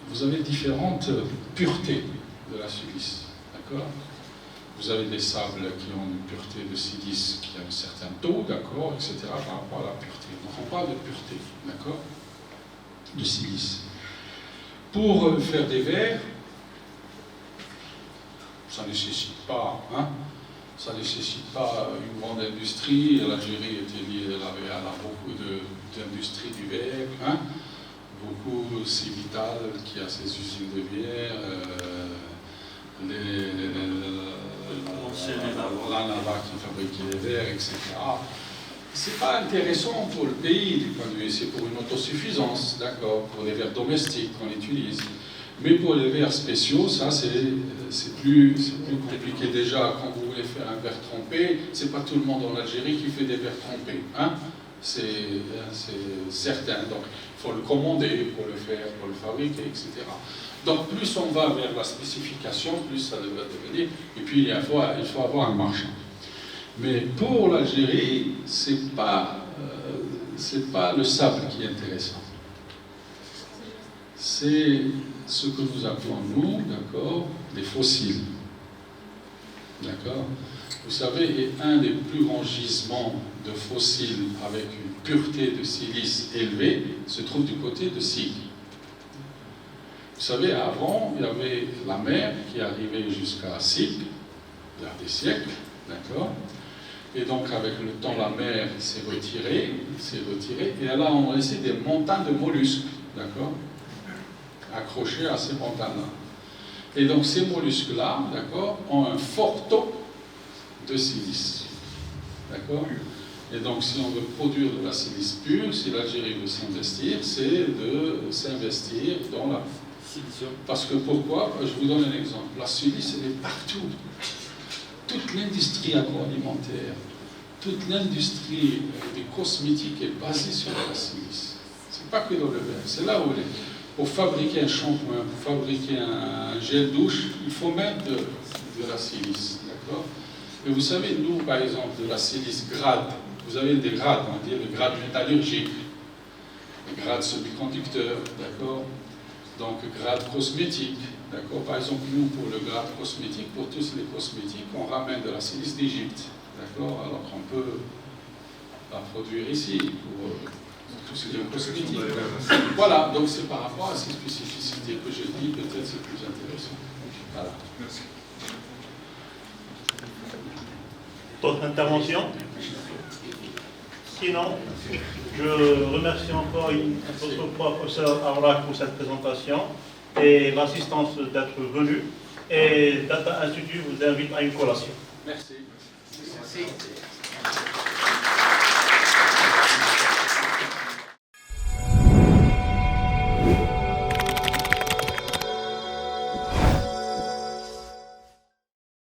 vous avez différentes puretés de la silice, d'accord? Vous avez des sables qui ont une pureté de silice qui a un certain taux, d'accord, etc., par rapport à la pureté. Donc on parle de pureté, d'accord, de silice. Pour faire des verres, ça ne nécessite pas, ça ne nécessite pas une grande industrie. L'Algérie était liée, elle a beaucoup d'industries du verre, beaucoup Civital qui a ses usines de bière, la Nava qui fabriquait les verres, etc. C'est pas intéressant pour le pays du point de vue, c'est pour une autosuffisance, d'accord, pour les verres domestiques qu'on utilise. Mais pour les verres spéciaux, ça c'est plus compliqué déjà. Quand vous voulez faire un verre trempé, c'est pas tout le monde en Algérie qui fait des verres trempés, c'est certain. Donc il faut le commander pour le faire, pour le fabriquer, etc. Donc plus on va vers la spécification, plus ça va devenir. Et puis il faut avoir un marché. Mais pour l'Algérie, c'est pas le sable qui est intéressant. C'est ce que nous appelons, nous, d'accord, des fossiles. D'accord? Vous savez, un des plus grands gisements de fossiles avec une pureté de silice élevée se trouve du côté de Sig. Vous savez, avant, il y avait la mer qui arrivait jusqu'à Sig, il y a des siècles, d'accord? Et donc, avec le temps, la mer s'est retirée, et là, on a laissé des montagnes de mollusques, d'accord, accrochés à ces montagnes-là. Et donc, ces mollusques-là, d'accord, ont un fort taux de silice, d'accord. Et donc, si on veut produire de la silice pure, si l'Algérie veut s'investir, c'est de s'investir dans la silicium. Parce que pourquoi? Je vous donne un exemple. La silice, elle est partout. Toute l'industrie agroalimentaire, toute l'industrie des cosmétiques est basée sur la silice. C'est pas que dans le verre, c'est là où elle est. Pour fabriquer un shampoing, pour fabriquer un gel douche, il faut mettre de la silice, d'accord? Et vous savez, nous, par exemple, de la silice grade, vous avez des grades, on va dire le grade métallurgique, le grade semi-conducteur, d'accord? Donc, grade cosmétique, d'accord? Par exemple, nous, pour le grade cosmétique, pour tous les cosmétiques, on ramène de la silice d'Égypte, d'accord? Alors qu'on peut la produire ici, pour tout ce qui est cosmétique. Voilà, donc c'est par rapport à ces spécificités que je dis, peut-être c'est plus intéressant. Voilà. Merci. D'autres interventions? Sinon, je remercie encore une autre fois le professeur Aourak pour cette présentation et l'assistance d'être venu. Et Data Institute vous invite à une collation. Merci. Merci.